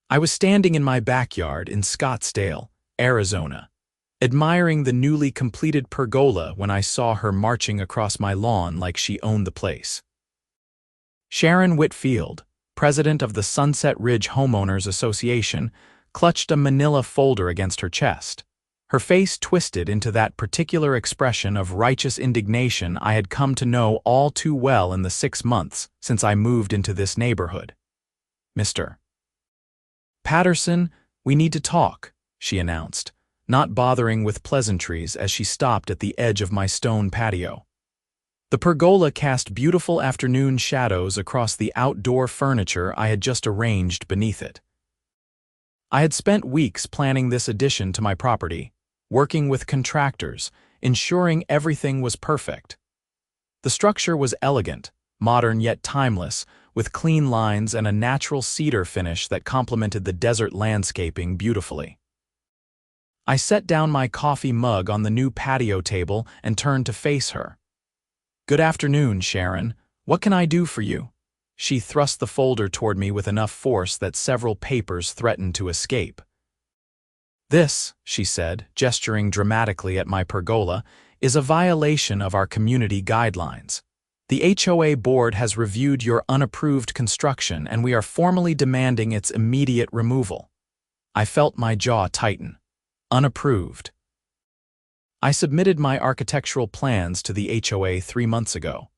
I was standing in my backyard in Scottsdale, Arizona, admiring the newly completed pergola when I saw her marching across my lawn like she owned the place. Sharon Whitfield, president of the Sunset Ridge Homeowners Association, clutched a manila folder against her chest, her face twisted into that particular expression of righteous indignation I had come to know all too well in the 6 months since I moved into this neighborhood. "Mr. Patterson, we need to talk," she announced, not bothering with pleasantries as she stopped at the edge of my stone patio. The pergola cast beautiful afternoon shadows across the outdoor furniture I had just arranged beneath it. I had spent weeks planning this addition to my property, working with contractors, ensuring everything was perfect. The structure was elegant, modern yet timeless, with clean lines and a natural cedar finish that complemented the desert landscaping beautifully. I set down my coffee mug on the new patio table and turned to face her. "Good afternoon, Sharon. What can I do for you?" She thrust the folder toward me with enough force that several papers threatened to escape. "This," she said, gesturing dramatically at my pergola, "is a violation of our community guidelines. The HOA board has reviewed your unapproved construction and we are formally demanding its immediate removal." I felt my jaw tighten. Unapproved. I submitted my architectural plans to the HOA 3 months ago.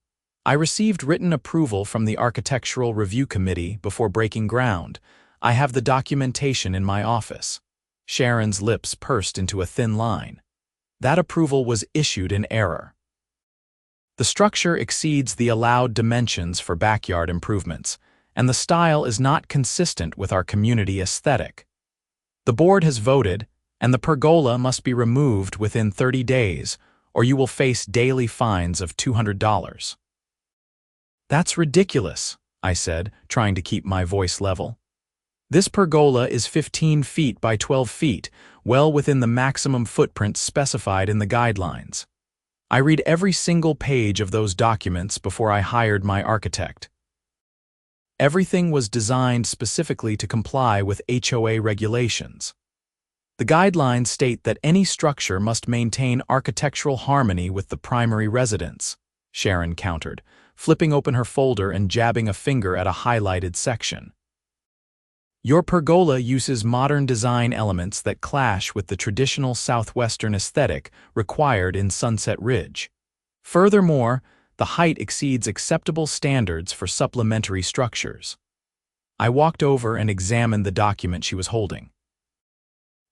I received written approval from the Architectural Review Committee before breaking ground. I have the documentation in my office. Sharon's lips pursed into a thin line. That approval was issued in error. The structure exceeds the allowed dimensions for backyard improvements, and the style is not consistent with our community aesthetic. The board has voted, and the pergola must be removed within 30 days, or you will face daily fines of $200. "That's ridiculous," I said, trying to keep my voice level. "This pergola is 15 feet by 12 feet, well within the maximum footprint specified in the guidelines. I read every single page of those documents before I hired my architect. Everything was designed specifically to comply with HOA regulations. The guidelines state that any structure must maintain architectural harmony with the primary residence," Sharon countered, flipping open her folder and jabbing a finger at a highlighted section. "Your pergola uses modern design elements that clash with the traditional Southwestern aesthetic required in Sunset Ridge. Furthermore, the height exceeds acceptable standards for supplementary structures." I walked over and examined the document she was holding.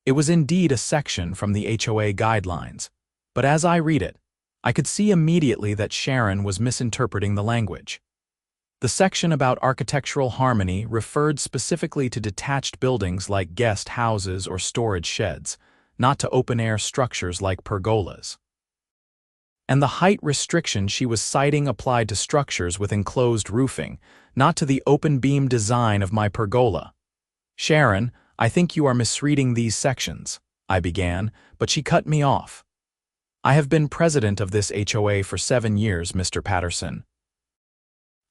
It was indeed a section from the HOA guidelines, but as I read it, I could see immediately that Sharon was misinterpreting the language. The section about architectural harmony referred specifically to detached buildings like guest houses or storage sheds, not to open-air structures like pergolas. And the height restriction she was citing applied to structures with enclosed roofing, not to the open-beam design of my pergola. "Sharon, I think you are misreading these sections," I began, but she cut me off. "I have been president of this HOA for 7 years, Mr. Patterson.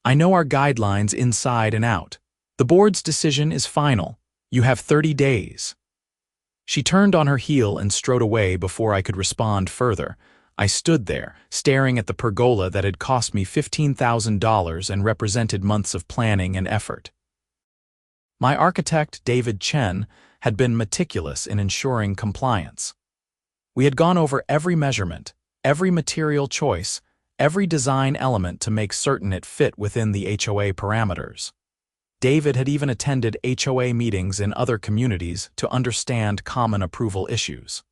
I know our guidelines inside and out. The board's decision is final. You have 30 days. She turned on her heel and strode away before I could respond further. I stood there, staring at the pergola that had cost me $15,000 and represented months of planning and effort. My architect, David Chen, had been meticulous in ensuring compliance. We had gone over every measurement, every material choice, every design element to make certain it fit within the HOA parameters. David had even attended HOA meetings in other communities to understand common approval issues.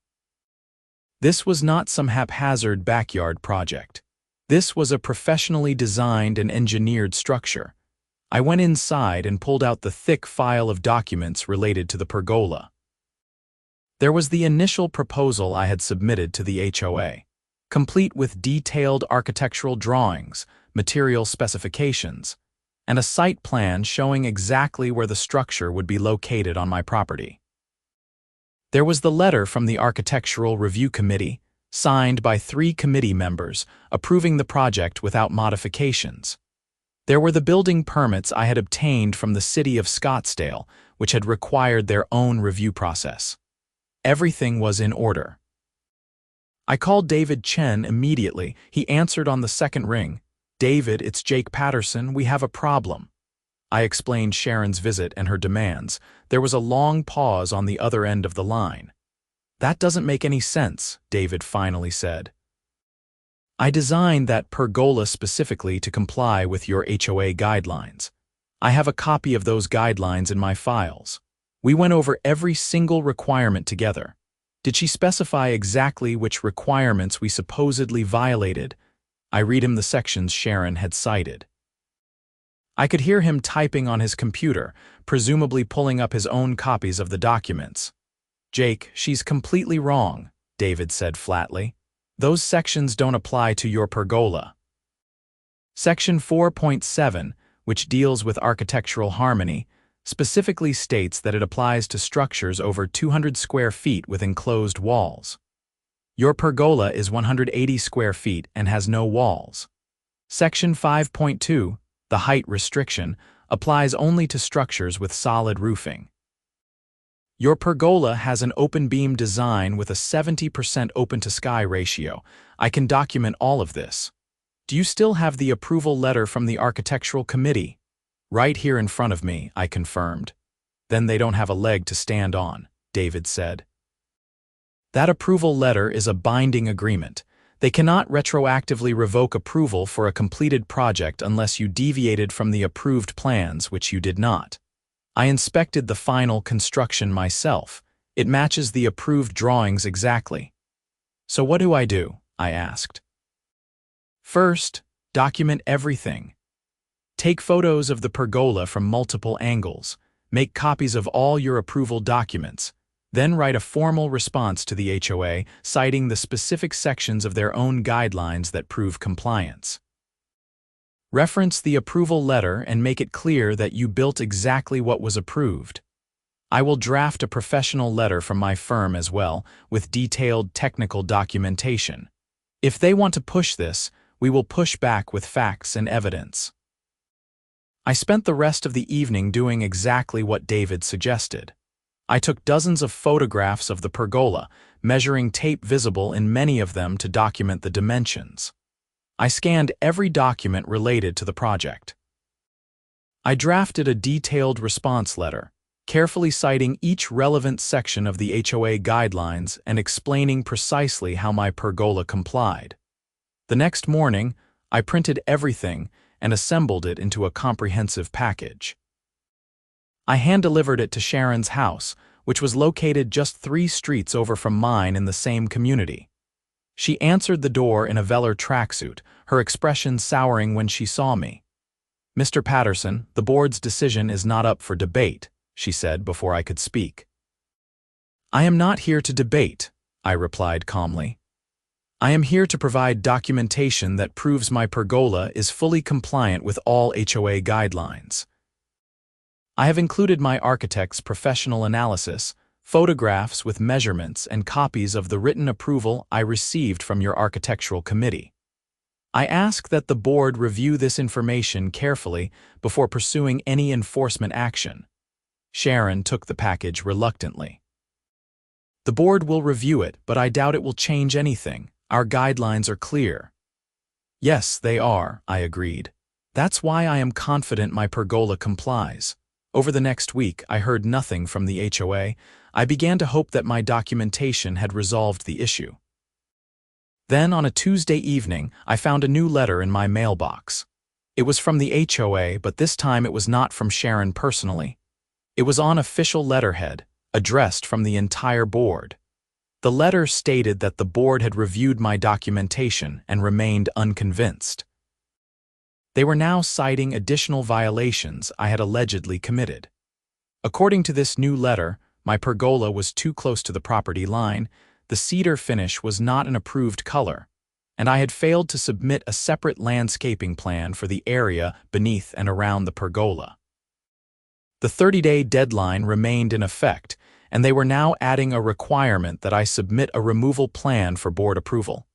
This was not some haphazard backyard project. This was a professionally designed and engineered structure. I went inside and pulled out the thick file of documents related to the pergola. There was the initial proposal I had submitted to the HOA, complete with detailed architectural drawings, material specifications, and a site plan showing exactly where the structure would be located on my property. There was the letter from the Architectural Review Committee, signed by 3 committee members, approving the project without modifications. There were the building permits I had obtained from the city of Scottsdale, which had required their own review process. Everything was in order. I called David Chen immediately. He answered on the second ring. "David, it's Jake Patterson. We have a problem." I explained Sharon's visit and her demands. There was a long pause on the other end of the line. "That doesn't make any sense," David finally said. "I designed that pergola specifically to comply with your HOA guidelines. I have a copy of those guidelines in my files. We went over every single requirement together." Did she specify exactly which requirements we supposedly violated? I read him the sections Sharon had cited. I could hear him typing on his computer, presumably pulling up his own copies of the documents. "Jake, she's completely wrong," David said flatly. "Those sections don't apply to your pergola." Section 4.7, which deals with architectural harmony, specifically states that it applies to structures over 200 square feet with enclosed walls. Your pergola is 180 square feet and has no walls. Section 5.2, the height restriction, applies only to structures with solid roofing. Your pergola has an open beam design with a 70% open-to-sky ratio. I can document all of this. Do you still have the approval letter from the architectural committee? "Right here in front of me," I confirmed. "Then they don't have a leg to stand on," David said. "That approval letter is a binding agreement. They cannot retroactively revoke approval for a completed project unless you deviated from the approved plans, which you did not. I inspected the final construction myself. It matches the approved drawings exactly." "So what do? I asked. "First, document everything. Take photos of the pergola from multiple angles. Make copies of all your approval documents. Then write a formal response to the HOA, citing the specific sections of their own guidelines that prove compliance. Reference the approval letter and make it clear that you built exactly what was approved. I will draft a professional letter from my firm as well, with detailed technical documentation. If they want to push this, we will push back with facts and evidence." I spent the rest of the evening doing exactly what David suggested. I took dozens of photographs of the pergola, measuring tape visible in many of them to document the dimensions. I scanned every document related to the project. I drafted a detailed response letter, carefully citing each relevant section of the HOA guidelines and explaining precisely how my pergola complied. The next morning, I printed everything and assembled it into a comprehensive package. I hand-delivered it to Sharon's house, which was located just 3 streets over from mine in the same community. She answered the door in a velour tracksuit, her expression souring when she saw me. "Mr. Patterson, the board's decision is not up for debate," she said before I could speak. "I am not here to debate," I replied calmly. "I am here to provide documentation that proves my pergola is fully compliant with all HOA guidelines. I have included my architect's professional analysis, photographs with measurements, and copies of the written approval I received from your architectural committee. I ask that the board review this information carefully before pursuing any enforcement action." Sharon took the package reluctantly. "The board will review it, but I doubt it will change anything. Our guidelines are clear." "Yes, they are," I agreed. "That's why I am confident my pergola complies." Over the next week, I heard nothing from the HOA. I began to hope that my documentation had resolved the issue. Then, on a Tuesday evening, I found a new letter in my mailbox. It was from the HOA, but this time it was not from Sharon personally. It was on official letterhead, addressed from the entire board. The letter stated that the board had reviewed my documentation and remained unconvinced. They were now citing additional violations I had allegedly committed. According to this new letter, my pergola was too close to the property line, the cedar finish was not an approved color, and I had failed to submit a separate landscaping plan for the area beneath and around the pergola. The 30-day deadline remained in effect, and they were now adding a requirement that I submit a removal plan for board approval.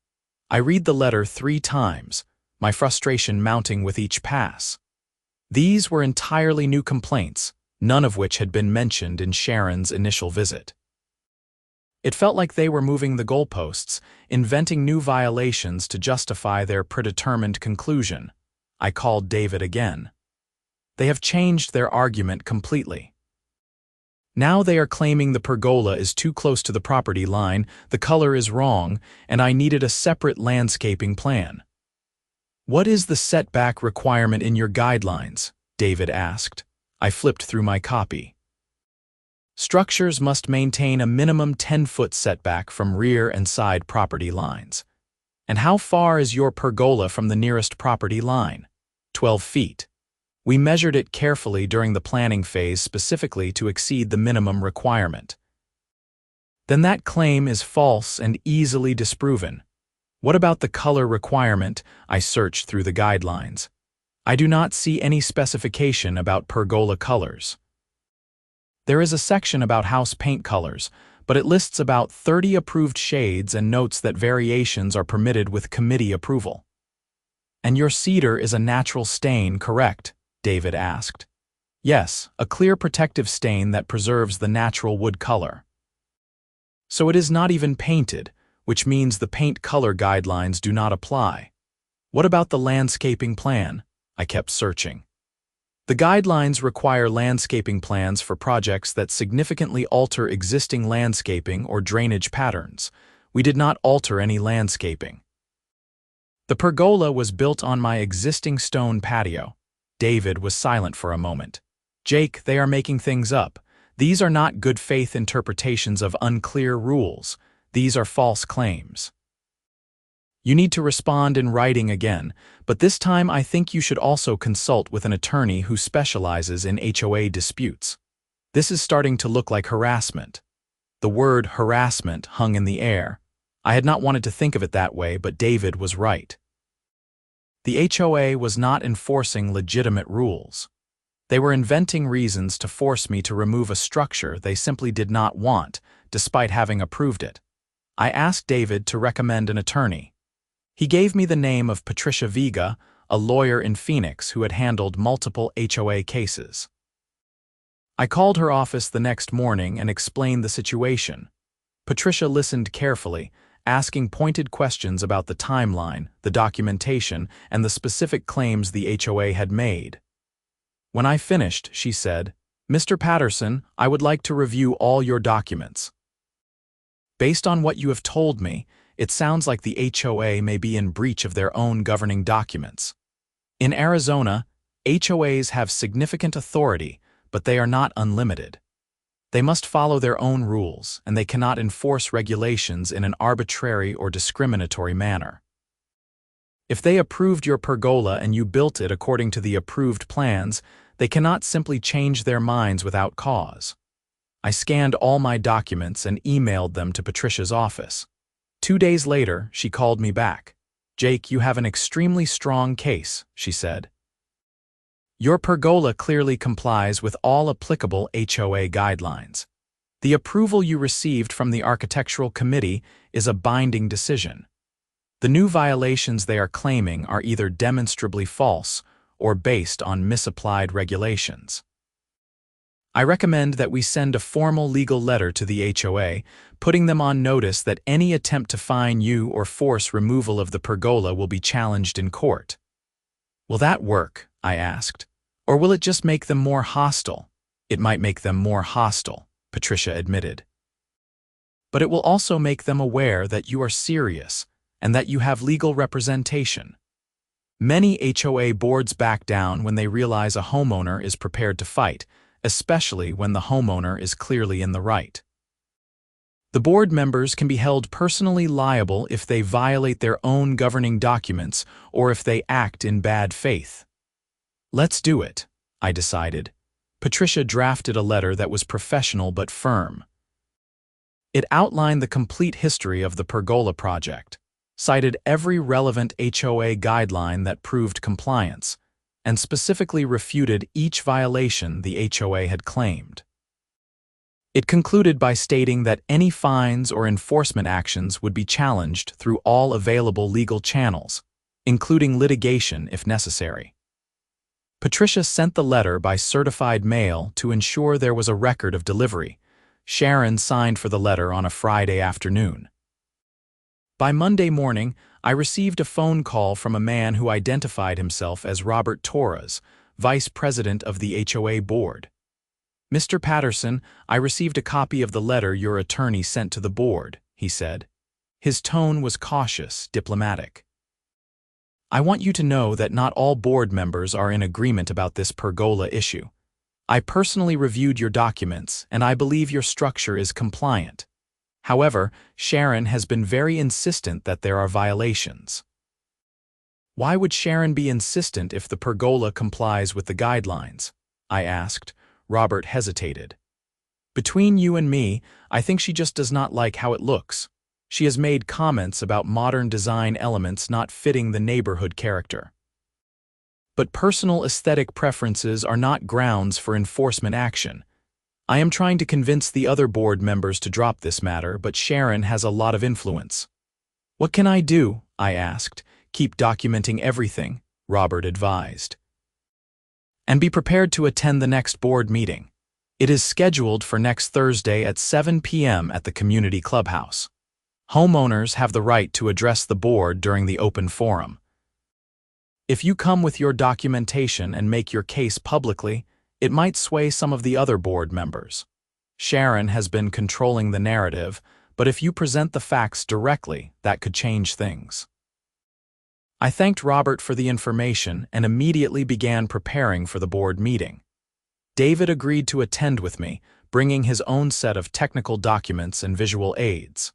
I read the letter 3 times, my frustration mounting with each pass. These were entirely new complaints, none of which had been mentioned in Sharon's initial visit. It felt like they were moving the goalposts, inventing new violations to justify their predetermined conclusion. I called David again. They have changed their argument completely. Now they are claiming the pergola is too close to the property line, the color is wrong, and I needed a separate landscaping plan. What is the setback requirement in your guidelines? David asked. I flipped through my copy. Structures must maintain a minimum 10-foot setback from rear and side property lines. And how far is your pergola from the nearest property line? 12 feet. We measured it carefully during the planning phase specifically to exceed the minimum requirement. Then that claim is false and easily disproven. What about the color requirement? I searched through the guidelines. I do not see any specification about pergola colors. There is a section about house paint colors, but it lists about 30 approved shades and notes that variations are permitted with committee approval. And your cedar is a natural stain, correct? David asked. Yes, a clear protective stain that preserves the natural wood color. So it is not even painted, which means the paint color guidelines do not apply. What about the landscaping plan? I kept searching. The guidelines require landscaping plans for projects that significantly alter existing landscaping or drainage patterns. We did not alter any landscaping. The pergola was built on my existing stone patio. David was silent for a moment. Jake, they are making things up. These are not good faith interpretations of unclear rules. These are false claims. You need to respond in writing again, but this time I think you should also consult with an attorney who specializes in HOA disputes. This is starting to look like harassment. The word harassment hung in the air. I had not wanted to think of it that way, but David was right. The HOA was not enforcing legitimate rules. They were inventing reasons to force me to remove a structure they simply did not want, despite having approved it. I asked David to recommend an attorney. He gave me the name of Patricia Vega, a lawyer in Phoenix who had handled multiple HOA cases. I called her office the next morning and explained the situation. Patricia listened carefully, asking pointed questions about the timeline, the documentation, and the specific claims the HOA had made. When I finished, she said, "Mr. Patterson, I would like to review all your documents. Based on what you have told me, it sounds like the HOA may be in breach of their own governing documents. In Arizona, HOAs have significant authority, but they are not unlimited. They must follow their own rules, and they cannot enforce regulations in an arbitrary or discriminatory manner. If they approved your pergola and you built it according to the approved plans, they cannot simply change their minds without cause." I scanned all my documents and emailed them to Patricia's office. 2 days later, she called me back. "Jake, you have an extremely strong case," she said. "Your pergola clearly complies with all applicable HOA guidelines. The approval you received from the Architectural Committee is a binding decision. The new violations they are claiming are either demonstrably false or based on misapplied regulations. I recommend that we send a formal legal letter to the HOA, putting them on notice that any attempt to fine you or force removal of the pergola will be challenged in court." "Will that work?" I asked. "Or will it just make them more hostile?" "It might make them more hostile," Patricia admitted. "But it will also make them aware that you are serious and that you have legal representation. Many HOA boards back down when they realize a homeowner is prepared to fight, especially when the homeowner is clearly in the right. The board members can be held personally liable if they violate their own governing documents or if they act in bad faith." "Let's do it," I decided. Patricia drafted a letter that was professional but firm. It outlined the complete history of the pergola project, cited every relevant HOA guideline that proved compliance, and specifically refuted each violation the HOA had claimed. It concluded by stating that any fines or enforcement actions would be challenged through all available legal channels, including litigation if necessary. Patricia sent the letter by certified mail to ensure there was a record of delivery. Sharon signed for the letter on a Friday afternoon. By Monday morning, I received a phone call from a man who identified himself as Robert Torres, vice president of the HOA board. "Mr. Patterson, I received a copy of the letter your attorney sent to the board," he said. His tone was cautious, diplomatic. "I want you to know that not all board members are in agreement about this pergola issue. I personally reviewed your documents, and I believe your structure is compliant. However, Sharon has been very insistent that there are violations." "Why would Sharon be insistent if the pergola complies with the guidelines?" I asked. Robert hesitated. "Between you and me, I think she just does not like how it looks. She has made comments about modern design elements not fitting the neighborhood character." But personal aesthetic preferences are not grounds for enforcement action. I am trying to convince the other board members to drop this matter, but Sharon has a lot of influence. "What can I do?" I asked. "Keep documenting everything," Robert advised. "And be prepared to attend the next board meeting. It is scheduled for next Thursday at 7 p.m. at the community clubhouse. Homeowners have the right to address the board during the open forum. If you come with your documentation and make your case publicly, it might sway some of the other board members. Sharon has been controlling the narrative, but if you present the facts directly, that could change things." I thanked Robert for the information and immediately began preparing for the board meeting. David agreed to attend with me, bringing his own set of technical documents and visual aids.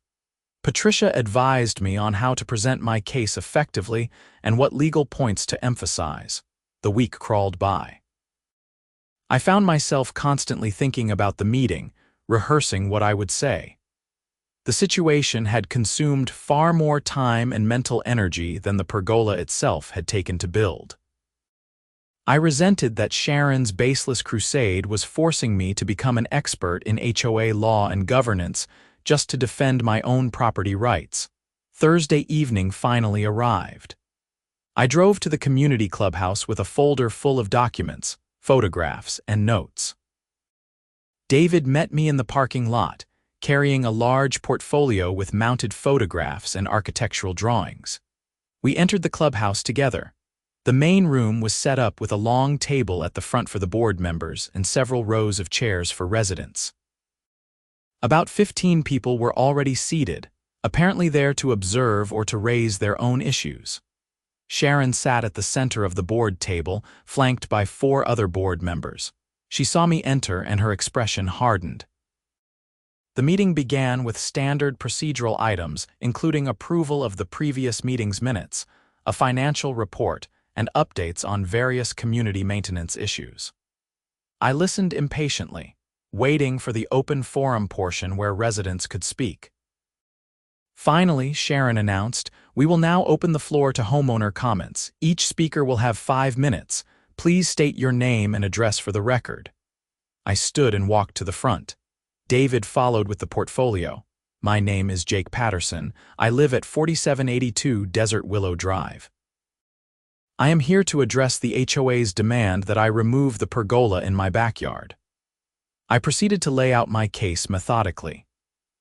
Patricia advised me on how to present my case effectively and what legal points to emphasize. The week crawled by. I found myself constantly thinking about the meeting, rehearsing what I would say. The situation had consumed far more time and mental energy than the pergola itself had taken to build. I resented that Sharon's baseless crusade was forcing me to become an expert in HOA law and governance just to defend my own property rights. Thursday evening finally arrived. I drove to the community clubhouse with a folder full of documents, photographs, and notes. David met me in the parking lot, carrying a large portfolio with mounted photographs and architectural drawings. We entered the clubhouse together. The main room was set up with a long table at the front for the board members and several rows of chairs for residents. About 15 people were already seated, apparently there to observe or to raise their own issues. Sharon sat at the center of the board table, flanked by 4 other board members. She saw me enter and her expression hardened. The meeting began with standard procedural items, including approval of the previous meeting's minutes, a financial report, and updates on various community maintenance issues. I listened impatiently, waiting for the open forum portion where residents could speak. Finally, Sharon announced, "We will now open the floor to homeowner comments. Each speaker will have 5 minutes. Please state your name and address for the record." I stood and walked to the front. David followed with the portfolio. "My name is Jake Patterson. I live at 4782 Desert Willow Drive. I am here to address the HOA's demand that I remove the pergola in my backyard." I proceeded to lay out my case methodically.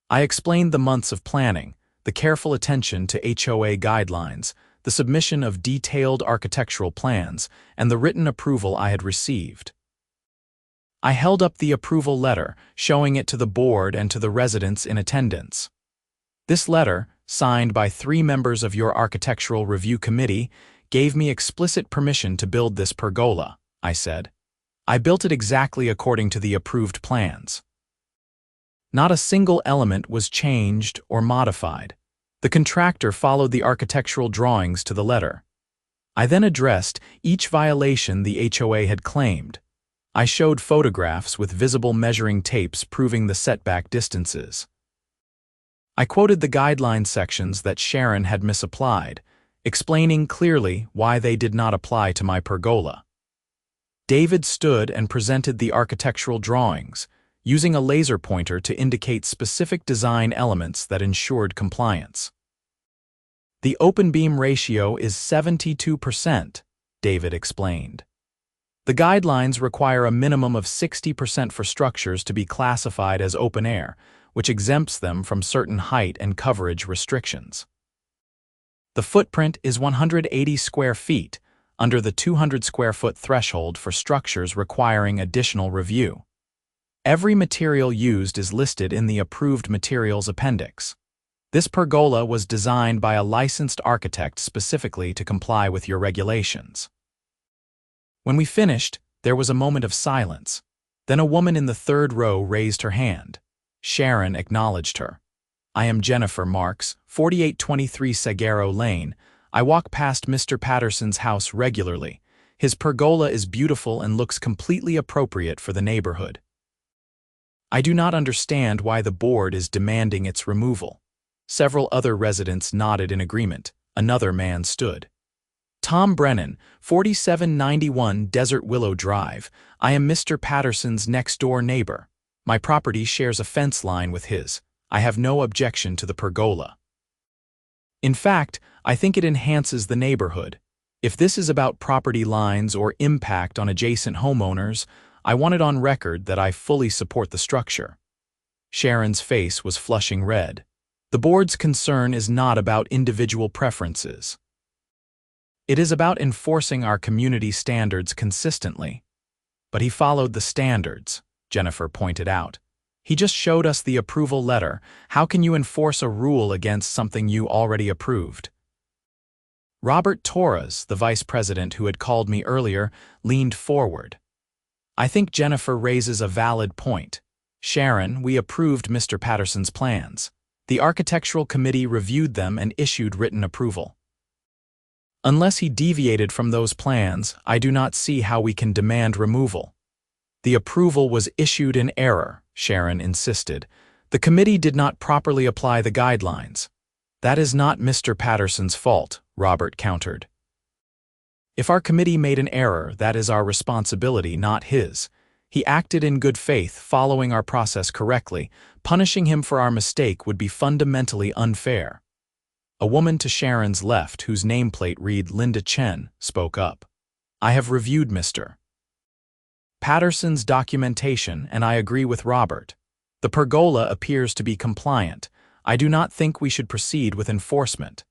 I explained the months of planning, the careful attention to HOA guidelines, the submission of detailed architectural plans, and the written approval I had received. I held up the approval letter, showing it to the board and to the residents in attendance. "This letter, signed by 3 members of your architectural review committee, gave me explicit permission to build this pergola," I said. "I built it exactly according to the approved plans. Not a single element was changed or modified. The contractor followed the architectural drawings to the letter." I then addressed each violation the HOA had claimed. I showed photographs with visible measuring tapes proving the setback distances. I quoted the guideline sections that Sharon had misapplied, explaining clearly why they did not apply to my pergola. David stood and presented the architectural drawings, using a laser pointer to indicate specific design elements that ensured compliance. "The open beam ratio is 72%, David explained. The guidelines require a minimum of 60% for structures to be classified as open air, which exempts them from certain height and coverage restrictions. The footprint is 180 square feet, under the 200 square foot threshold for structures requiring additional review. Every material used is listed in the Approved Materials Appendix. This pergola was designed by a licensed architect specifically to comply with your regulations. When we finished, there was a moment of silence. Then a woman in the third row raised her hand. Sharon acknowledged her. "I am Jennifer Marks, 4823 Sagaro Lane. I walk past Mr. Patterson's house regularly. His pergola is beautiful and looks completely appropriate for the neighborhood. I do not understand why the board is demanding its removal." Several other residents nodded in agreement. Another man stood. "Tom Brennan, 4791 Desert Willow Drive. I am Mr. Patterson's next-door neighbor. My property shares a fence line with his. I have no objection to the pergola. In fact, I think it enhances the neighborhood. If this is about property lines or impact on adjacent homeowners, I want it on record that I fully support the structure." Sharon's face was flushing red. The board's concern is not about individual preferences. It is about enforcing our community standards consistently. "But he followed the standards," Jennifer pointed out. "He just showed us the approval letter. How can you enforce a rule against something you already approved?" Robert Torres, the vice president who had called me earlier, leaned forward. "I think Jennifer raises a valid point. Sharon, we approved Mr. Patterson's plans. The architectural committee reviewed them and issued written approval. Unless he deviated from those plans, I do not see how we can demand removal." "The approval was issued in error," Sharon insisted. "The committee did not properly apply the guidelines." "That is not Mr. Patterson's fault," Robert countered. "If our committee made an error, that is our responsibility, not his. He acted in good faith, following our process correctly. Punishing him for our mistake would be fundamentally unfair." A woman to Sharon's left, whose nameplate read Linda Chen, spoke up. "I have reviewed Mr. Patterson's documentation, and I agree with Robert. The pergola appears to be compliant. I do not think we should proceed with enforcement."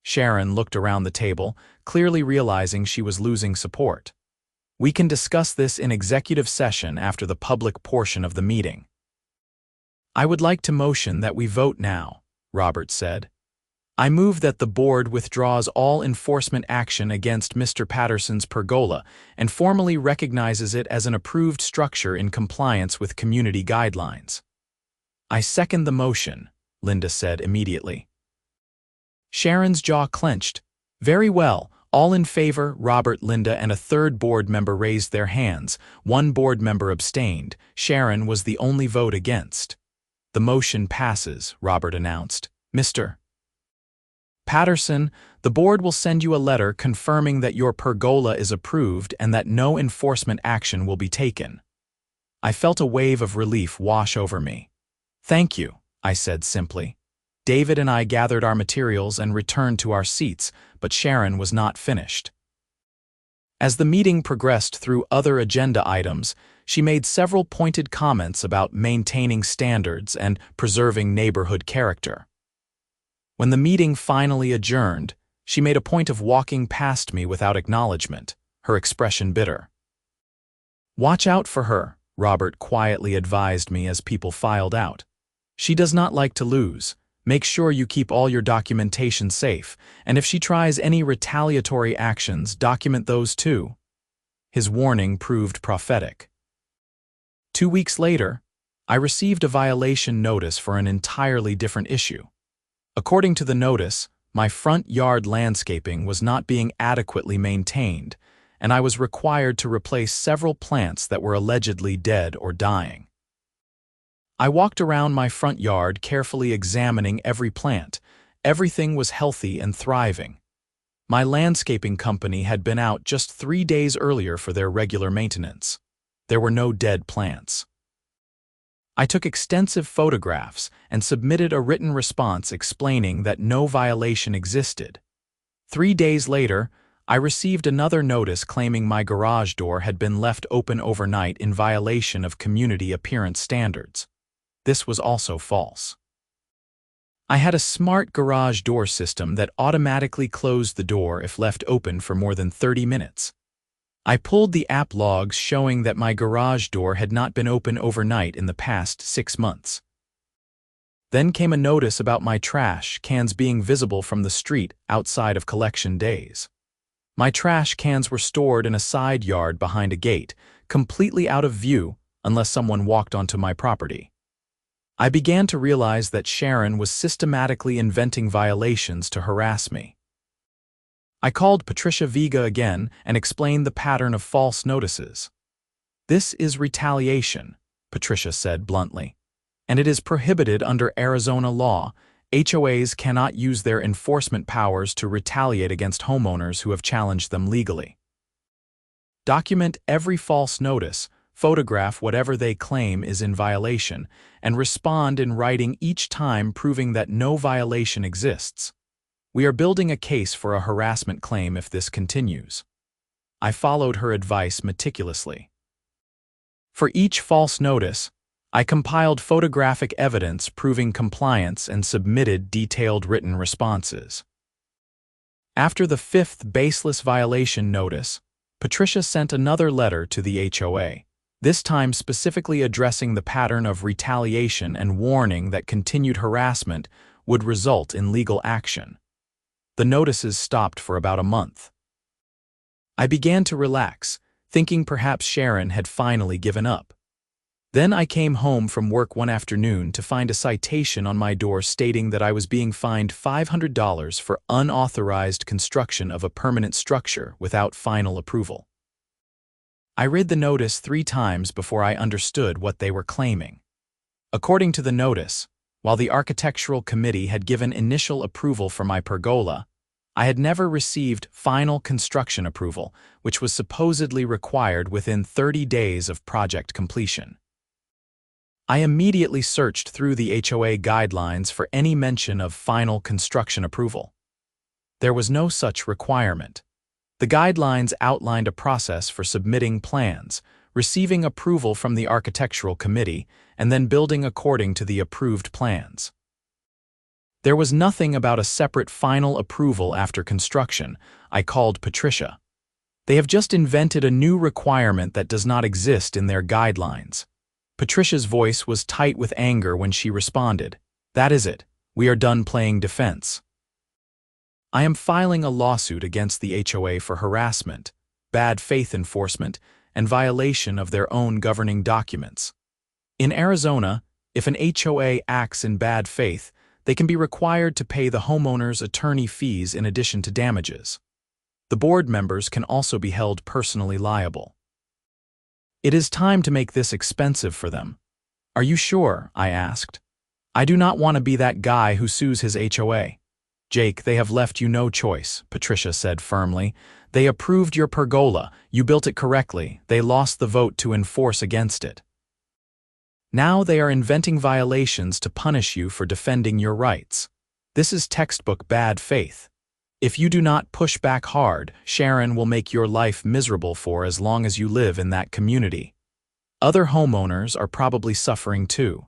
Sharon looked around the table, clearly realizing she was losing support. "We can discuss this in executive session after the public portion of the meeting." "I would like to motion that we vote now," Robert said. "I move that the board withdraws all enforcement action against Mr. Patterson's pergola and formally recognizes it as an approved structure in compliance with community guidelines." "I second the motion," Linda said immediately. Sharon's jaw clenched. "Very well. All in favor," Robert, Linda, and a third board member raised their hands. One board member abstained. Sharon was the only vote against. "The motion passes," Robert announced. "Mr. Patterson, the board will send you a letter confirming that your pergola is approved and that no enforcement action will be taken." I felt a wave of relief wash over me. "Thank you," I said simply. David and I gathered our materials and returned to our seats, but Sharon was not finished. As the meeting progressed through other agenda items, she made several pointed comments about maintaining standards and preserving neighborhood character. When the meeting finally adjourned, she made a point of walking past me without acknowledgement, her expression bitter. "Watch out for her," Robert quietly advised me as people filed out. "She does not like to lose. Make sure you keep all your documentation safe, and if she tries any retaliatory actions, document those too." His warning proved prophetic. 2 weeks later, I received a violation notice for an entirely different issue. According to the notice, my front yard landscaping was not being adequately maintained, and I was required to replace several plants that were allegedly dead or dying. I walked around my front yard, carefully examining every plant. Everything was healthy and thriving. My landscaping company had been out just 3 days earlier for their regular maintenance. There were no dead plants. I took extensive photographs and submitted a written response explaining that no violation existed. 3 days later, I received another notice claiming my garage door had been left open overnight in violation of community appearance standards. This was also false. I had a smart garage door system that automatically closed the door if left open for more than 30 minutes. I pulled the app logs showing that my garage door had not been open overnight in the past 6 months. Then came a notice about my trash cans being visible from the street outside of collection days. My trash cans were stored in a side yard behind a gate, completely out of view unless someone walked onto my property. I began to realize that Sharon was systematically inventing violations to harass me. I called Patricia Vega again and explained the pattern of false notices. "This is retaliation," Patricia said bluntly, "and it is prohibited under Arizona law. HOAs cannot use their enforcement powers to retaliate against homeowners who have challenged them legally. Document every false notice, photograph whatever they claim is in violation, and respond in writing each time proving that no violation exists. We are building a case for a harassment claim if this continues." I followed her advice meticulously. For each false notice, I compiled photographic evidence proving compliance and submitted detailed written responses. After the 5th baseless violation notice, Patricia sent another letter to the HOA, this time specifically addressing the pattern of retaliation and warning that continued harassment would result in legal action. The notices stopped for about a month. I began to relax, thinking perhaps Sharon had finally given up. Then I came home from work one afternoon to find a citation on my door stating that I was being fined $500 for unauthorized construction of a permanent structure without final approval. I read the notice 3 times before I understood what they were claiming. According to the notice, while the architectural committee had given initial approval for my pergola, I had never received final construction approval, which was supposedly required within 30 days of project completion. I immediately searched through the HOA guidelines for any mention of final construction approval. There was no such requirement. The guidelines outlined a process for submitting plans, receiving approval from the architectural committee, and then building according to the approved plans. There was nothing about a separate final approval after construction. I called Patricia. They have just invented a new requirement that does not exist in their guidelines. Patricia's voice was tight with anger when she responded, "That is it. We are done playing defense. I am filing a lawsuit against the HOA for harassment, bad faith enforcement, and violation of their own governing documents. In Arizona, if an HOA acts in bad faith, they can be required to pay the homeowner's attorney fees in addition to damages. The board members can also be held personally liable. It is time to make this expensive for them." "Are you sure?" I asked. "I do not want to be that guy who sues his HOA. "Jake, they have left you no choice," Patricia said firmly. "They approved your pergola. You built it correctly. They lost the vote to enforce against it. Now they are inventing violations to punish you for defending your rights. This is textbook bad faith. If you do not push back hard, Sharon will make your life miserable for as long as you live in that community. Other homeowners are probably suffering too.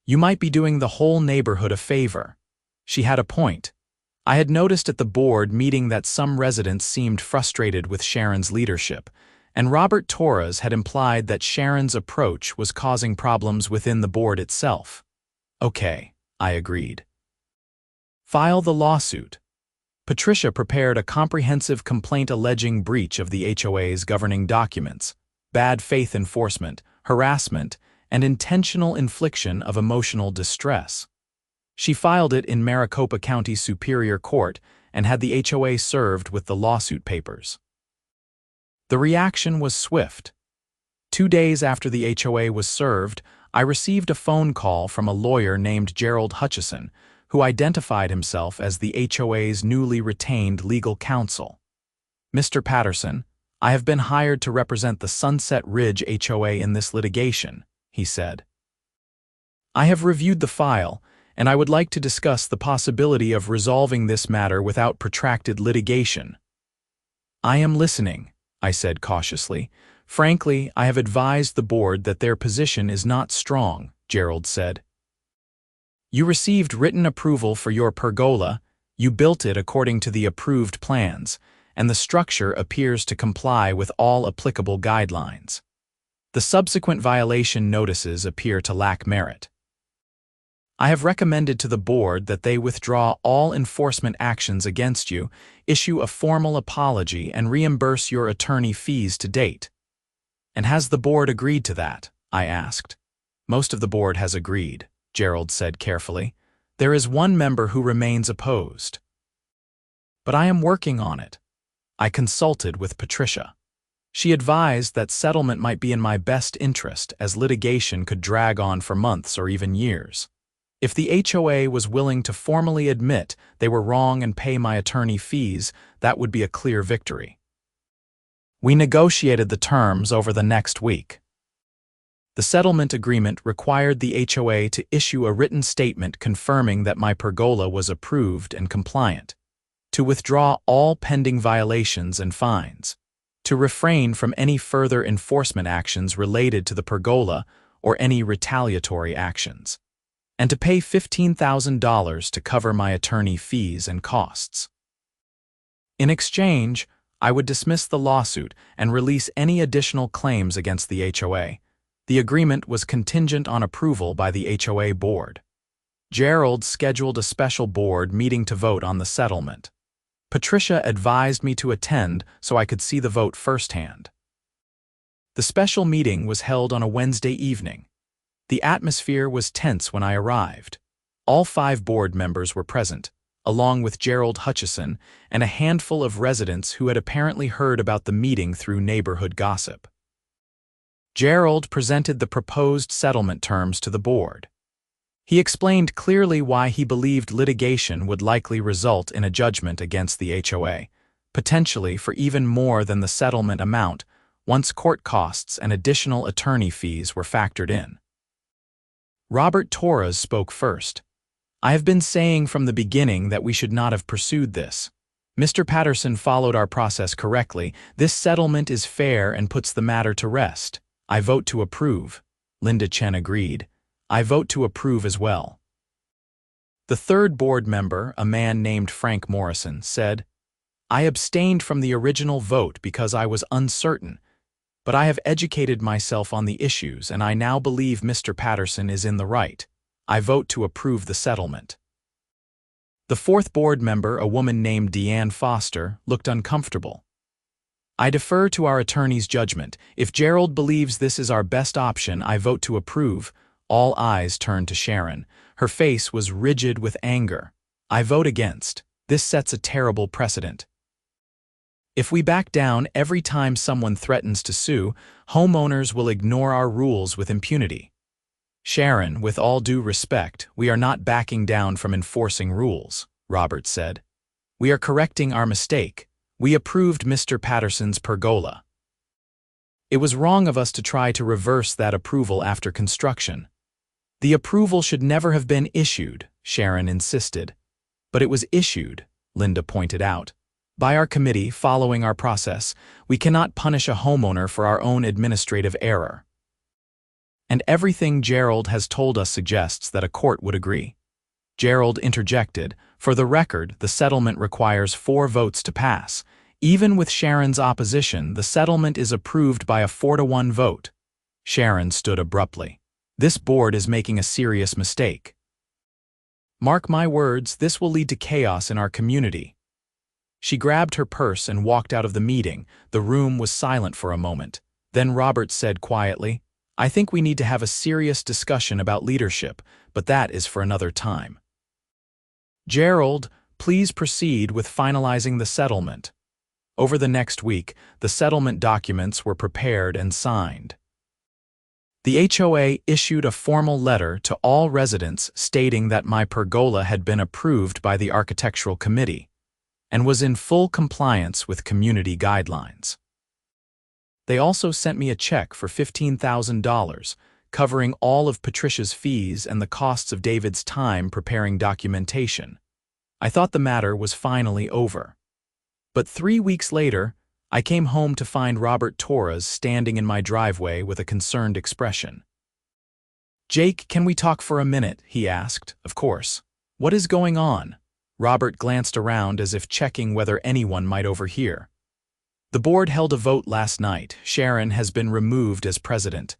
You might be doing the whole neighborhood a favor." She had a point. I had noticed at the board meeting that some residents seemed frustrated with Sharon's leadership, and Robert Torres had implied that Sharon's approach was causing problems within the board itself. "Okay," I agreed. "File the lawsuit." Patricia prepared a comprehensive complaint alleging breach of the HOA's governing documents, bad faith enforcement, harassment, and intentional infliction of emotional distress. She filed it in Maricopa County Superior Court and had the HOA served with the lawsuit papers. The reaction was swift. 2 days after the HOA was served, I received a phone call from a lawyer named Gerald Hutchison, who identified himself as the HOA's newly retained legal counsel. "Mr. Patterson, I have been hired to represent the Sunset Ridge HOA in this litigation," he said. "I have reviewed the file, and I would like to discuss the possibility of resolving this matter without protracted litigation." I am listening, I said cautiously. Frankly, I have advised the board that their position is not strong, Gerald said. You received written approval for your pergola, you built it according to the approved plans, and the structure appears to comply with all applicable guidelines. The subsequent violation notices appear to lack merit. I have recommended to the board that they withdraw all enforcement actions against you, issue a formal apology, and reimburse your attorney fees to date. And has the board agreed to that? I asked. Most of the board has agreed, Gerald said carefully. There is one member who remains opposed. But I am working on it. I consulted with Patricia. She advised that settlement might be in my best interest as litigation could drag on for months or even years. If the HOA was willing to formally admit they were wrong and pay my attorney fees, that would be a clear victory. We negotiated the terms over the next week. The settlement agreement required the HOA to issue a written statement confirming that my pergola was approved and compliant, to withdraw all pending violations and fines, to refrain from any further enforcement actions related to the pergola or any retaliatory actions, and to pay $15,000 to cover my attorney fees and costs. In exchange, I would dismiss the lawsuit and release any additional claims against the HOA. The agreement was contingent on approval by the HOA board. Gerald scheduled a special board meeting to vote on the settlement. Patricia advised me to attend so I could see the vote firsthand. The special meeting was held on a Wednesday evening. The atmosphere was tense when I arrived. All 5 board members were present, along with Gerald Hutchison and a handful of residents who had apparently heard about the meeting through neighborhood gossip. Gerald presented the proposed settlement terms to the board. He explained clearly why he believed litigation would likely result in a judgment against the HOA, potentially for even more than the settlement amount once court costs and additional attorney fees were factored in. Robert Torres spoke first. I have been saying from the beginning that we should not have pursued this. Mr. Patterson followed our process correctly. This settlement is fair and puts the matter to rest. I vote to approve. Linda Chen agreed. I vote to approve as well. The third board member, a man named Frank Morrison, said, I abstained from the original vote because I was uncertain, but I have educated myself on the issues and I now believe Mr. Patterson is in the right. I vote to approve the settlement. The fourth board member, a woman named Deanne Foster, looked uncomfortable. I defer to our attorney's judgment. If Gerald believes this is our best option, I vote to approve. All eyes turned to Sharon. Her face was rigid with anger. I vote against. This sets a terrible precedent. If we back down every time someone threatens to sue, homeowners will ignore our rules with impunity. Sharon, with all due respect, we are not backing down from enforcing rules, Robert said. We are correcting our mistake. We approved Mr. Patterson's pergola. It was wrong of us to try to reverse that approval after construction. The approval should never have been issued, Sharon insisted. But it was issued, Linda pointed out. By our committee, following our process, we cannot punish a homeowner for our own administrative error. And everything Gerald has told us suggests that a court would agree. Gerald interjected, for the record, the settlement requires 4 votes to pass. Even with Sharon's opposition, the settlement is approved by a 4-to-1 vote. Sharon stood abruptly. This board is making a serious mistake. Mark my words, this will lead to chaos in our community. She grabbed her purse and walked out of the meeting. The room was silent for a moment. Then Robert said quietly, I think we need to have a serious discussion about leadership, but that is for another time. Gerald, please proceed with finalizing the settlement. Over the next week, the settlement documents were prepared and signed. The HOA issued a formal letter to all residents stating that my pergola had been approved by the Architectural Committee and was in full compliance with community guidelines. They also sent me a check for $15,000, covering all of Patricia's fees and the costs of David's time preparing documentation. I thought the matter was finally over. But 3 weeks later, I came home to find Robert Torres standing in my driveway with a concerned expression. "Jake, can we talk for a minute?" he asked. "Of course. What is going on?" Robert glanced around as if checking whether anyone might overhear. "The board held a vote last night. Sharon has been removed as president.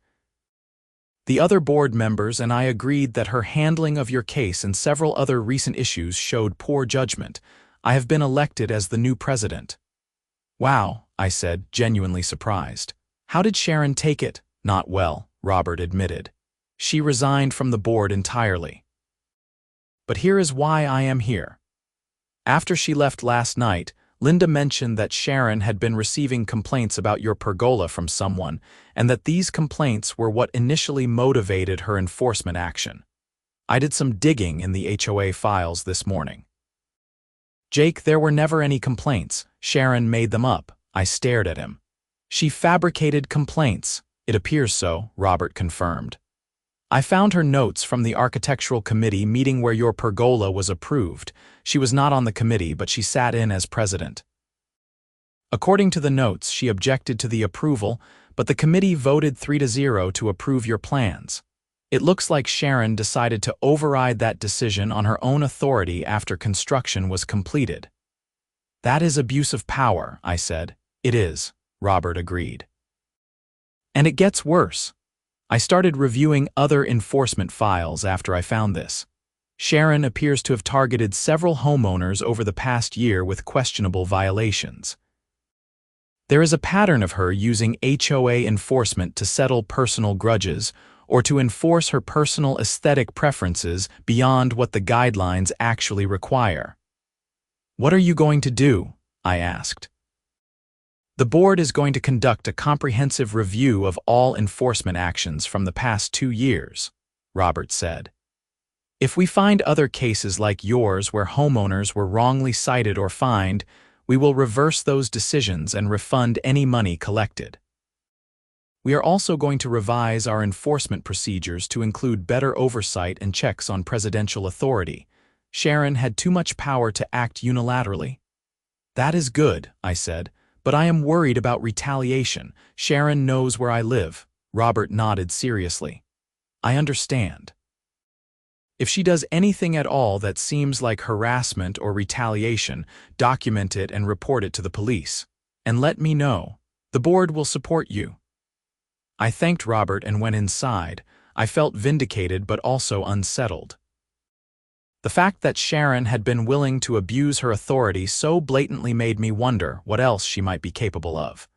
The other board members and I agreed that her handling of your case and several other recent issues showed poor judgment. I have been elected as the new president." "Wow," I said, genuinely surprised. "How did Sharon take it?" "Not well," Robert admitted. "She resigned from the board entirely. But here is why I am here. After she left last night, Linda mentioned that Sharon had been receiving complaints about your pergola from someone, and that these complaints were what initially motivated her enforcement action. I did some digging in the HOA files this morning." "Jake, there were never any complaints. Sharon made them up." I stared at him. "She fabricated complaints." "It appears so," Robert confirmed. "I found her notes from the architectural committee meeting where your pergola was approved. She was not on the committee, but she sat in as president. According to the notes, she objected to the approval, but the committee voted 3-0 to approve your plans. It looks like Sharon decided to override that decision on her own authority after construction was completed." "That is abuse of power," I said. "It is," Robert agreed. "And it gets worse. I started reviewing other enforcement files after I found this. Sharon appears to have targeted several homeowners over the past year with questionable violations. There is a pattern of her using HOA enforcement to settle personal grudges or to enforce her personal aesthetic preferences beyond what the guidelines actually require." "What are you going to do?" I asked. "The board is going to conduct a comprehensive review of all enforcement actions from the past 2 years, Robert said. "If we find other cases like yours where homeowners were wrongly cited or fined, we will reverse those decisions and refund any money collected. We are also going to revise our enforcement procedures to include better oversight and checks on presidential authority. Sharon had too much power to act unilaterally." "That is good," I said, "but I am worried about retaliation. Sharon knows where I live." Robert nodded seriously. "I understand. If she does anything at all that seems like harassment or retaliation, document it and report it to the police. And let me know. The board will support you." I thanked Robert and went inside. I felt vindicated but also unsettled. The fact that Sharon had been willing to abuse her authority so blatantly made me wonder what else she might be capable of.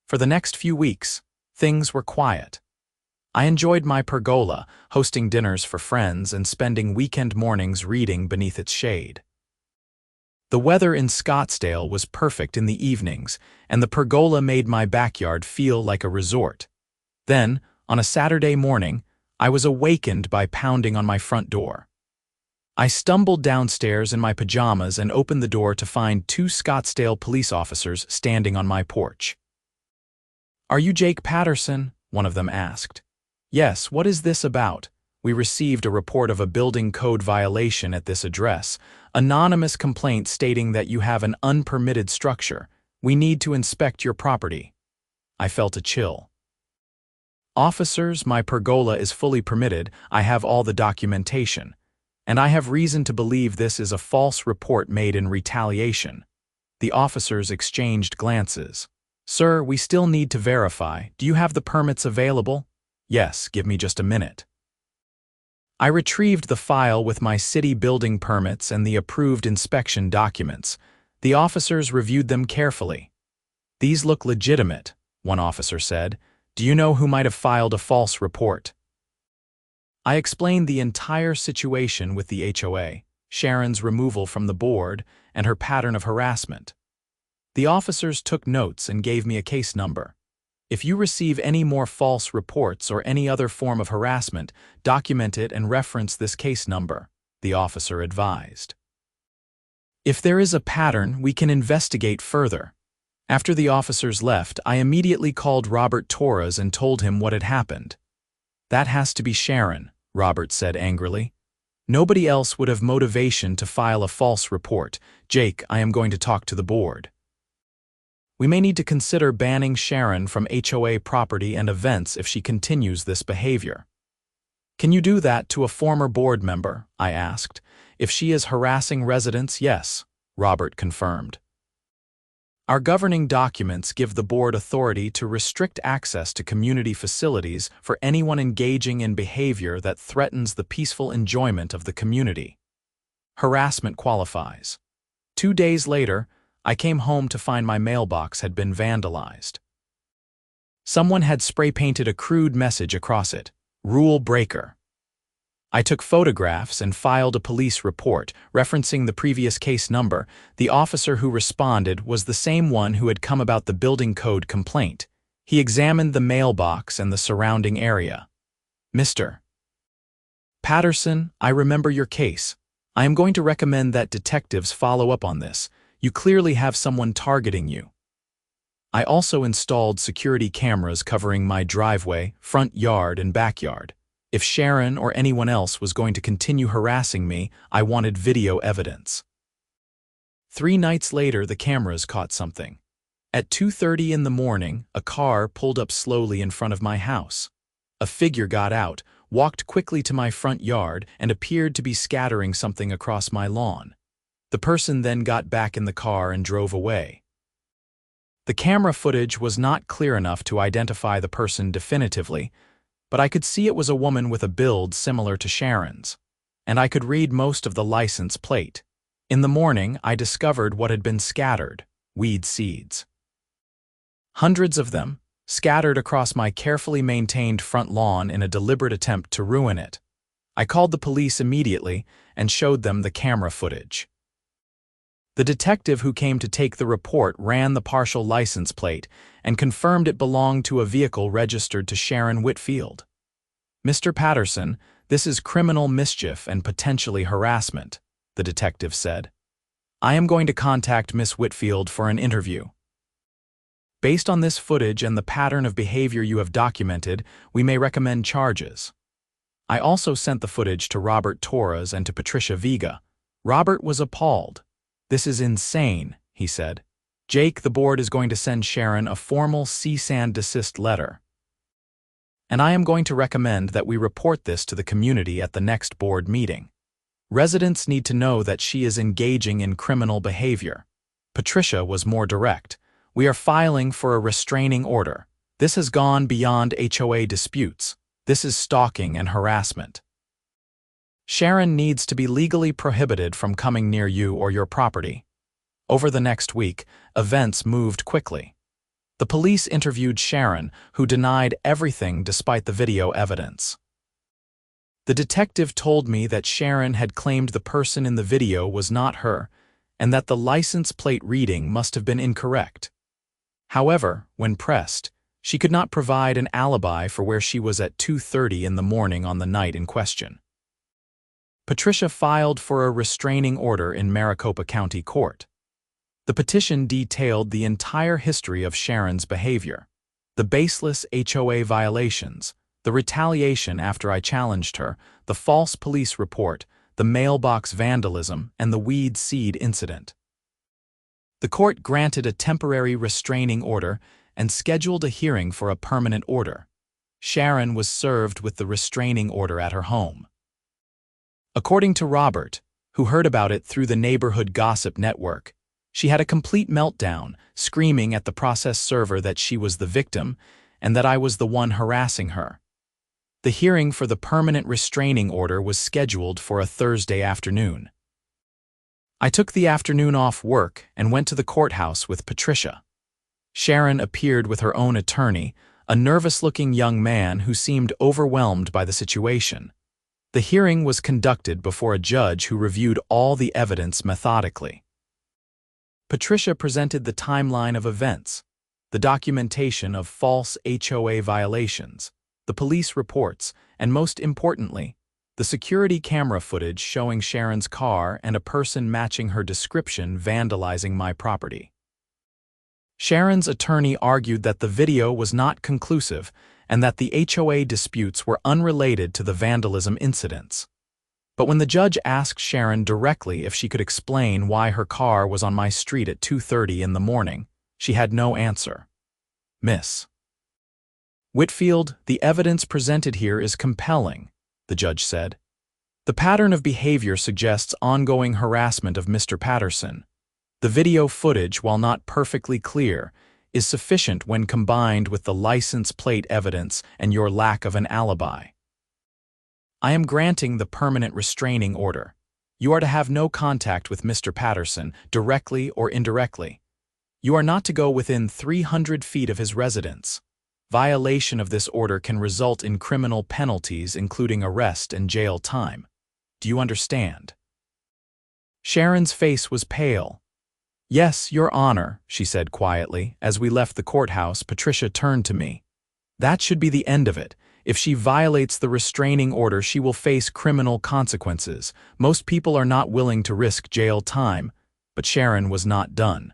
For the next few weeks, things were quiet. I enjoyed my pergola, hosting dinners for friends and spending weekend mornings reading beneath its shade. The weather in Scottsdale was perfect in the evenings, and the pergola made my backyard feel like a resort. Then, on a Saturday morning, I was awakened by pounding on my front door. I stumbled downstairs in my pajamas and opened the door to find 2 Scottsdale police officers standing on my porch. "Are you Jake Patterson?" one of them asked. "Yes, what is this about?" "We received a report of a building code violation at this address. Anonymous complaint stating that you have an unpermitted structure. We need to inspect your property." I felt a chill. "Officers, my pergola is fully permitted. I have all the documentation. And I have reason to believe this is a false report made in retaliation." The officers exchanged glances. "Sir, we still need to verify. Do you have the permits available?" "Yes, give me just a minute." I retrieved the file with my city building permits and the approved inspection documents. The officers reviewed them carefully. "These look legitimate," one officer said. "Do you know who might have filed a false report?" I explained the entire situation with the HOA, Sharon's removal from the board, and her pattern of harassment. The officers took notes and gave me a case number. "If you receive any more false reports or any other form of harassment, document it and reference this case number," the officer advised. "If there is a pattern, we can investigate further." After the officers left, I immediately called Robert Torres and told him what had happened. "That has to be Sharon," Robert said angrily. "Nobody else would have motivation to file a false report. Jake, I am going to talk to the board." We may need to consider banning Sharon from HOA property and events if she continues this behavior. Can you do that to a former board member? I asked. If she is harassing residents, yes, Robert confirmed. Our governing documents give the board authority to restrict access to community facilities for anyone engaging in behavior that threatens the peaceful enjoyment of the community. Harassment qualifies. 2 days later, I came home to find my mailbox had been vandalized. Someone had spray-painted a crude message across it, "Rule Breaker." I took photographs and filed a police report referencing the previous case number. The officer who responded was the same one who had come about the building code complaint. He examined the mailbox and the surrounding area. "Mr. Patterson, I remember your case. I am going to recommend that detectives follow up on this. You clearly have someone targeting you." I also installed security cameras covering my driveway, front yard, and backyard. If Sharon or anyone else was going to continue harassing me, I wanted video evidence. 3 nights later, the cameras caught something. At 2:30 in the morning, a car pulled up slowly in front of my house. A figure got out, walked quickly to my front yard, and appeared to be scattering something across my lawn. The person then got back in the car and drove away. The camera footage was not clear enough to identify the person definitively, but I could see it was a woman with a build similar to Sharon's, and I could read most of the license plate. In the morning, I discovered what had been scattered: weed seeds. Hundreds of them, scattered across my carefully maintained front lawn in a deliberate attempt to ruin it. I called the police immediately and showed them the camera footage. The detective who came to take the report ran the partial license plate and confirmed it belonged to a vehicle registered to Sharon Whitfield. "Mr. Patterson, this is criminal mischief and potentially harassment," the detective said. "I am going to contact Miss Whitfield for an interview. Based on this footage and the pattern of behavior you have documented, we may recommend charges." I also sent the footage to Robert Torres and to Patricia Vega. Robert was appalled. "This is insane," he said. "Jake, the board is going to send Sharon a formal cease and desist letter. And I am going to recommend that we report this to the community at the next board meeting. Residents need to know that she is engaging in criminal behavior." Patricia was more direct. "We are filing for a restraining order. This has gone beyond HOA disputes. This is stalking and harassment. Sharon needs to be legally prohibited from coming near you or your property." Over the next week, events moved quickly. The police interviewed Sharon, who denied everything despite the video evidence. The detective told me that Sharon had claimed the person in the video was not her, and that the license plate reading must have been incorrect. However, when pressed, she could not provide an alibi for where she was at 2:30 in the morning on the night in question. Patricia filed for a restraining order in Maricopa County Court. The petition detailed the entire history of Sharon's behavior: the baseless HOA violations, the retaliation after I challenged her, the false police report, the mailbox vandalism, and the weed seed incident. The court granted a temporary restraining order and scheduled a hearing for a permanent order. Sharon was served with the restraining order at her home. According to Robert, who heard about it through the neighborhood gossip network, she had a complete meltdown, screaming at the process server that she was the victim and that I was the one harassing her. The hearing for the permanent restraining order was scheduled for a Thursday afternoon. I took the afternoon off work and went to the courthouse with Patricia. Sharon appeared with her own attorney, a nervous-looking young man who seemed overwhelmed by the situation. The hearing was conducted before a judge who reviewed all the evidence methodically. Patricia presented the timeline of events, the documentation of false HOA violations, the police reports, and most importantly, the security camera footage showing Sharon's car and a person matching her description vandalizing my property. Sharon's attorney argued that the video was not conclusive and that the HOA disputes were unrelated to the vandalism incidents. But when the judge asked Sharon directly if she could explain why her car was on my street at 2:30 in the morning, She had no answer. Miss Whitfield, the evidence presented here is compelling, the judge said. The pattern of behavior suggests ongoing harassment of Mr. Patterson. The video footage, while not perfectly clear, is sufficient when combined with the license plate evidence and your lack of an alibi. I am granting the permanent restraining order. You are to have no contact with Mr. Patterson, directly or indirectly. You are not to go within 300 feet of his residence. Violation of this order can result in criminal penalties, including arrest and jail time. Do you understand? Sharon's face was pale. Yes, Your Honor, she said quietly. As we left the courthouse, Patricia turned to me. That should be the end of it. If she violates the restraining order, she will face criminal consequences. Most people are not willing to risk jail time, but Sharon was not done.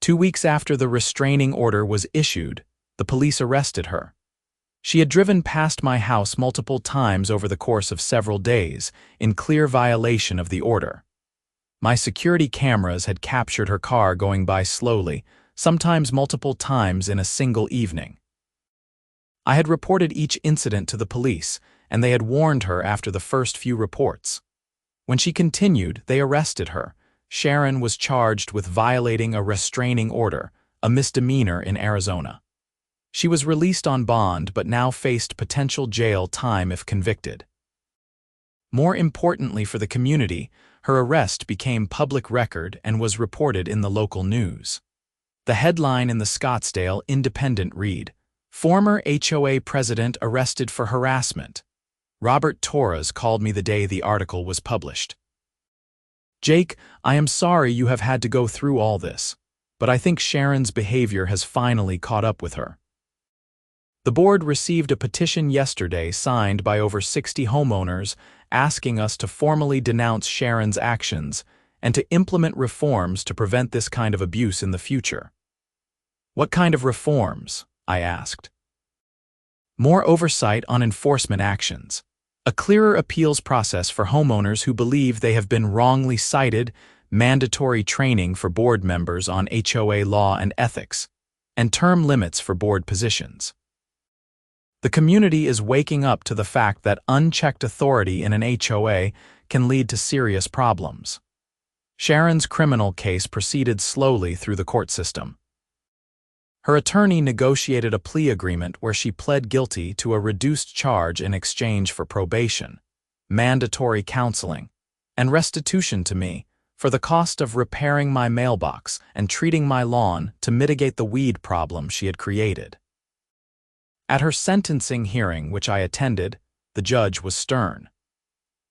2 weeks after the restraining order was issued, the police arrested her. She had driven past my house multiple times over the course of several days, in clear violation of the order. My security cameras had captured her car going by slowly, sometimes multiple times in a single evening. I had reported each incident to the police, and they had warned her after the first few reports. When she continued, they arrested her. Sharon was charged with violating a restraining order, a misdemeanor in Arizona. She was released on bond but now faced potential jail time if convicted. More importantly for the community, her arrest became public record and was reported in the local news. The headline in the Scottsdale Independent read, "Former HOA president arrested for harassment." Robert Torres called me the day the article was published. "Jake, I am sorry you have had to go through all this, but I think Sharon's behavior has finally caught up with her." The board received a petition yesterday signed by over 60 homeowners asking us to formally denounce Sharon's actions and to implement reforms to prevent this kind of abuse in the future. "What kind of reforms?" I asked. "More oversight on enforcement actions. A clearer appeals process for homeowners who believe they have been wrongly cited, mandatory training for board members on HOA law and ethics, and term limits for board positions." The community is waking up to the fact that unchecked authority in an HOA can lead to serious problems. Sharon's criminal case proceeded slowly through the court system. Her attorney negotiated a plea agreement where she pled guilty to a reduced charge in exchange for probation, mandatory counseling, and restitution to me for the cost of repairing my mailbox and treating my lawn to mitigate the weed problem she had created. At her sentencing hearing, which I attended, the judge was stern.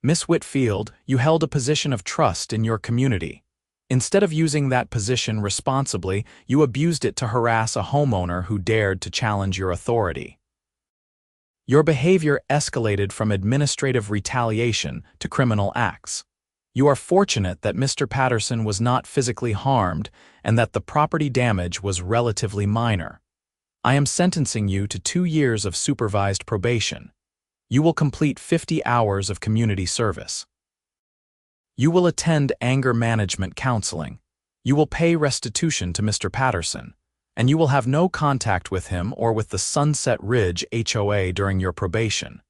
"Miss Whitfield, you held a position of trust in your community. Instead of using that position responsibly, you abused it to harass a homeowner who dared to challenge your authority. Your behavior escalated from administrative retaliation to criminal acts. You are fortunate that Mr. Patterson was not physically harmed and that the property damage was relatively minor. I am sentencing you to 2 years of supervised probation. You will complete 50 hours of community service. You will attend anger management counseling. You will pay restitution to Mr. Patterson, and you will have no contact with him or with the Sunset Ridge HOA during your probation.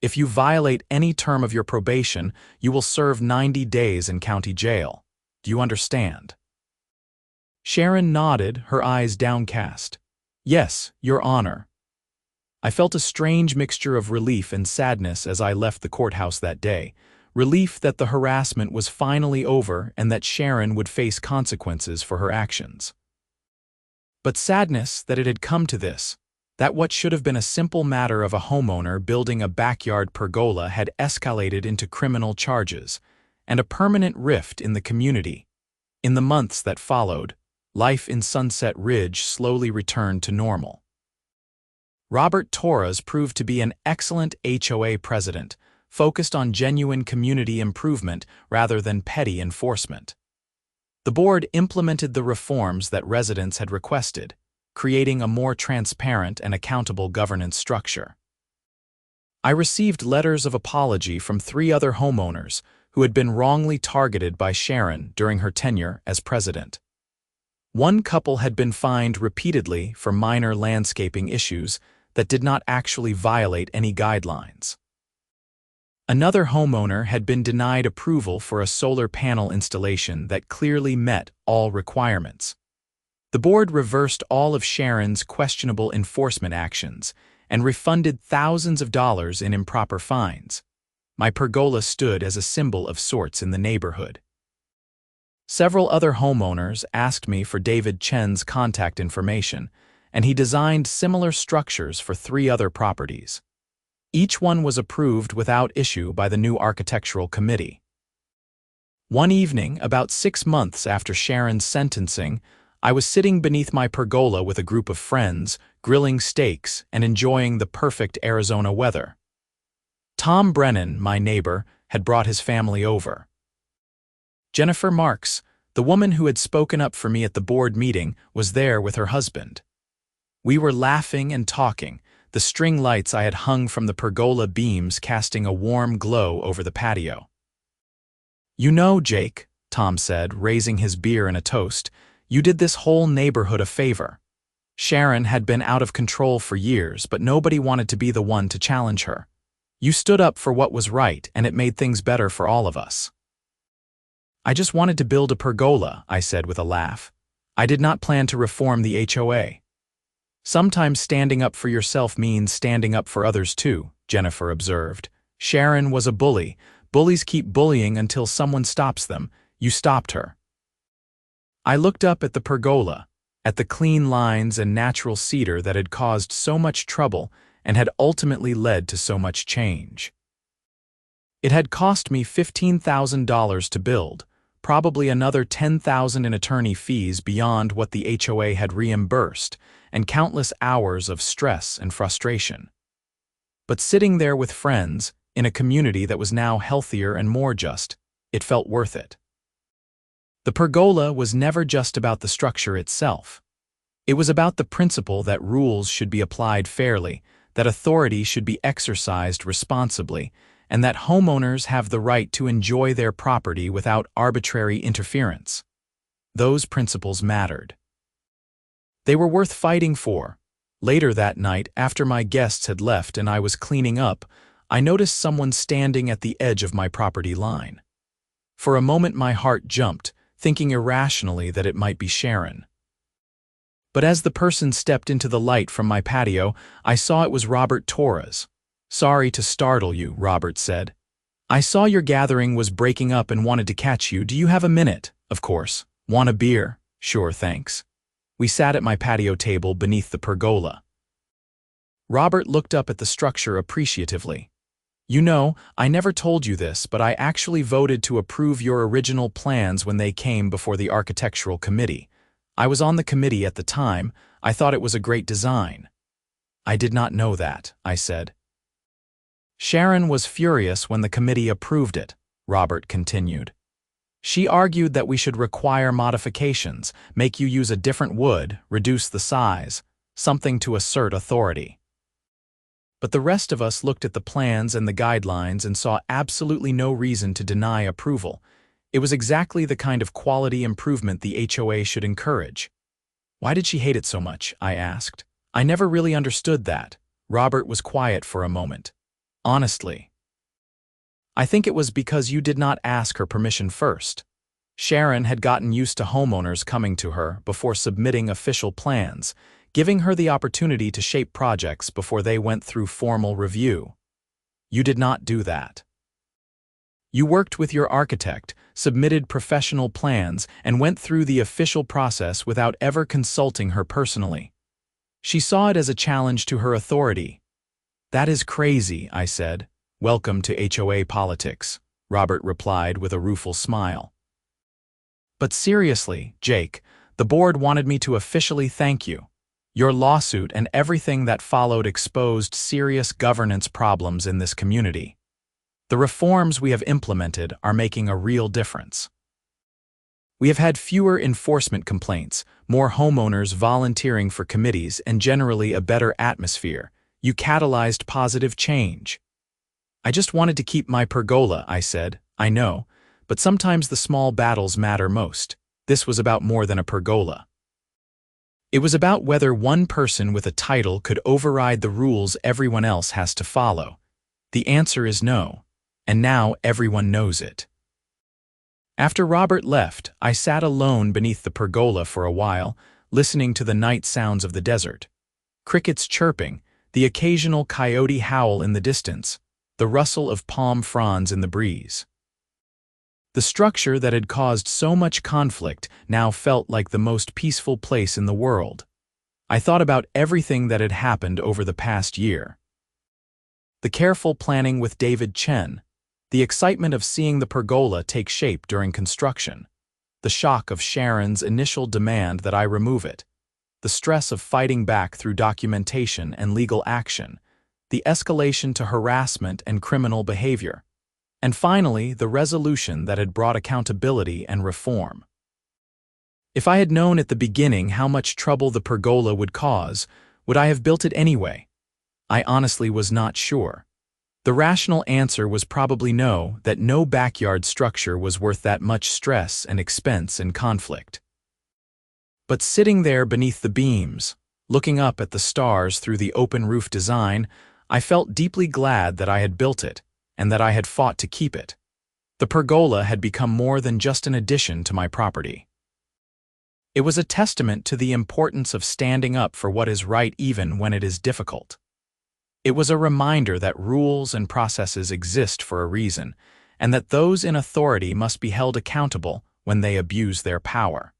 If you violate any term of your probation, you will serve 90 days in county jail. Do you understand?" Sharon nodded, her eyes downcast. "Yes, Your Honor." I felt a strange mixture of relief and sadness as I left the courthouse that day. Relief that the harassment was finally over and that Sharon would face consequences for her actions. But sadness that it had come to this, that what should have been a simple matter of a homeowner building a backyard pergola had escalated into criminal charges and a permanent rift in the community. In the months that followed, life in Sunset Ridge slowly returned to normal. Robert Torres proved to be an excellent HOA president, focused on genuine community improvement rather than petty enforcement. The board implemented the reforms that residents had requested, creating a more transparent and accountable governance structure. I received letters of apology from 3 other homeowners who had been wrongly targeted by Sharon during her tenure as president. One couple had been fined repeatedly for minor landscaping issues that did not actually violate any guidelines. Another homeowner had been denied approval for a solar panel installation that clearly met all requirements. The board reversed all of Sharon's questionable enforcement actions and refunded thousands of dollars in improper fines. My pergola stood as a symbol of sorts in the neighborhood. Several other homeowners asked me for David Chen's contact information, and he designed similar structures for 3 other properties. Each one was approved without issue by the new architectural committee. One evening, about 6 months after Sharon's sentencing, I was sitting beneath my pergola with a group of friends, grilling steaks and enjoying the perfect Arizona weather. Tom Brennan, my neighbor, had brought his family over. Jennifer Marks, the woman who had spoken up for me at the board meeting, was there with her husband. We were laughing and talking, the string lights I had hung from the pergola beams casting a warm glow over the patio. "You know, Jake," Tom said, raising his beer in a toast, "you did this whole neighborhood a favor. Sharon had been out of control for years, but nobody wanted to be the one to challenge her. You stood up for what was right, and it made things better for all of us." "I just wanted to build a pergola," I said with a laugh. "I did not plan to reform the HOA." "Sometimes standing up for yourself means standing up for others too," Jennifer observed. "Sharon was a bully. Bullies keep bullying until someone stops them. You stopped her." I looked up at the pergola, at the clean lines and natural cedar that had caused so much trouble and had ultimately led to so much change. It had cost me $15,000 to build, probably another $10,000 in attorney fees beyond what the HOA had reimbursed, and countless hours of stress and frustration. But sitting there with friends, in a community that was now healthier and more just, it felt worth it. The pergola was never just about the structure itself. It was about the principle that rules should be applied fairly, that authority should be exercised responsibly, and that homeowners have the right to enjoy their property without arbitrary interference. Those principles mattered. They were worth fighting for. Later that night, after my guests had left and I was cleaning up, I noticed someone standing at the edge of my property line. For a moment my heart jumped, thinking irrationally that it might be Sharon. But as the person stepped into the light from my patio, I saw it was Robert Torres. "Sorry to startle you," Robert said. "I saw your gathering was breaking up and wanted to catch you. Do you have a minute?" "Of course." "Want a beer?" "Sure, thanks." We sat at my patio table beneath the pergola. Robert looked up at the structure appreciatively. "You know, I never told you this, but I actually voted to approve your original plans when they came before the architectural committee. I was on the committee at the time. I thought it was a great design." "I did not know that," I said. "Sharon was furious when the committee approved it," Robert continued. "She argued that we should require modifications, make you use a different wood, reduce the size, something to assert authority. But the rest of us looked at the plans and the guidelines and saw absolutely no reason to deny approval. It was exactly the kind of quality improvement the HOA should encourage." "Why did she hate it so much?" I asked. "I never really understood that." Robert was quiet for a moment. "Honestly, I think it was because you did not ask her permission first. Sharon had gotten used to homeowners coming to her before submitting official plans, giving her the opportunity to shape projects before they went through formal review. You did not do that. You worked with your architect, submitted professional plans, and went through the official process without ever consulting her personally. She saw it as a challenge to her authority." "That is crazy," I said. "Welcome to HOA politics," Robert replied with a rueful smile. "But seriously, Jake, the board wanted me to officially thank you. Your lawsuit and everything that followed exposed serious governance problems in this community. The reforms we have implemented are making a real difference. We have had fewer enforcement complaints, more homeowners volunteering for committees, and generally a better atmosphere. You catalyzed positive change." "I just wanted to keep my pergola," I said. "I know, but sometimes the small battles matter most. This was about more than a pergola." It was about whether one person with a title could override the rules everyone else has to follow. The answer is no, and now everyone knows it. After Robert left, I sat alone beneath the pergola for a while, listening to the night sounds of the desert. Crickets chirping, the occasional coyote howl in the distance, the rustle of palm fronds in the breeze. The structure that had caused so much conflict now felt like the most peaceful place in the world. I thought about everything that had happened over the past year. The careful planning with David Chen, the excitement of seeing the pergola take shape during construction, the shock of Sharon's initial demand that I remove it, the stress of fighting back through documentation and legal action, the escalation to harassment and criminal behavior, and finally the resolution that had brought accountability and reform. If I had known at the beginning how much trouble the pergola would cause, would I have built it anyway? I honestly was not sure. The rational answer was probably no, that no backyard structure was worth that much stress and expense and conflict. But sitting there beneath the beams, looking up at the stars through the open roof design, I felt deeply glad that I had built it, and that I had fought to keep it. The pergola had become more than just an addition to my property. It was a testament to the importance of standing up for what is right even when it is difficult. It was a reminder that rules and processes exist for a reason, and that those in authority must be held accountable when they abuse their power.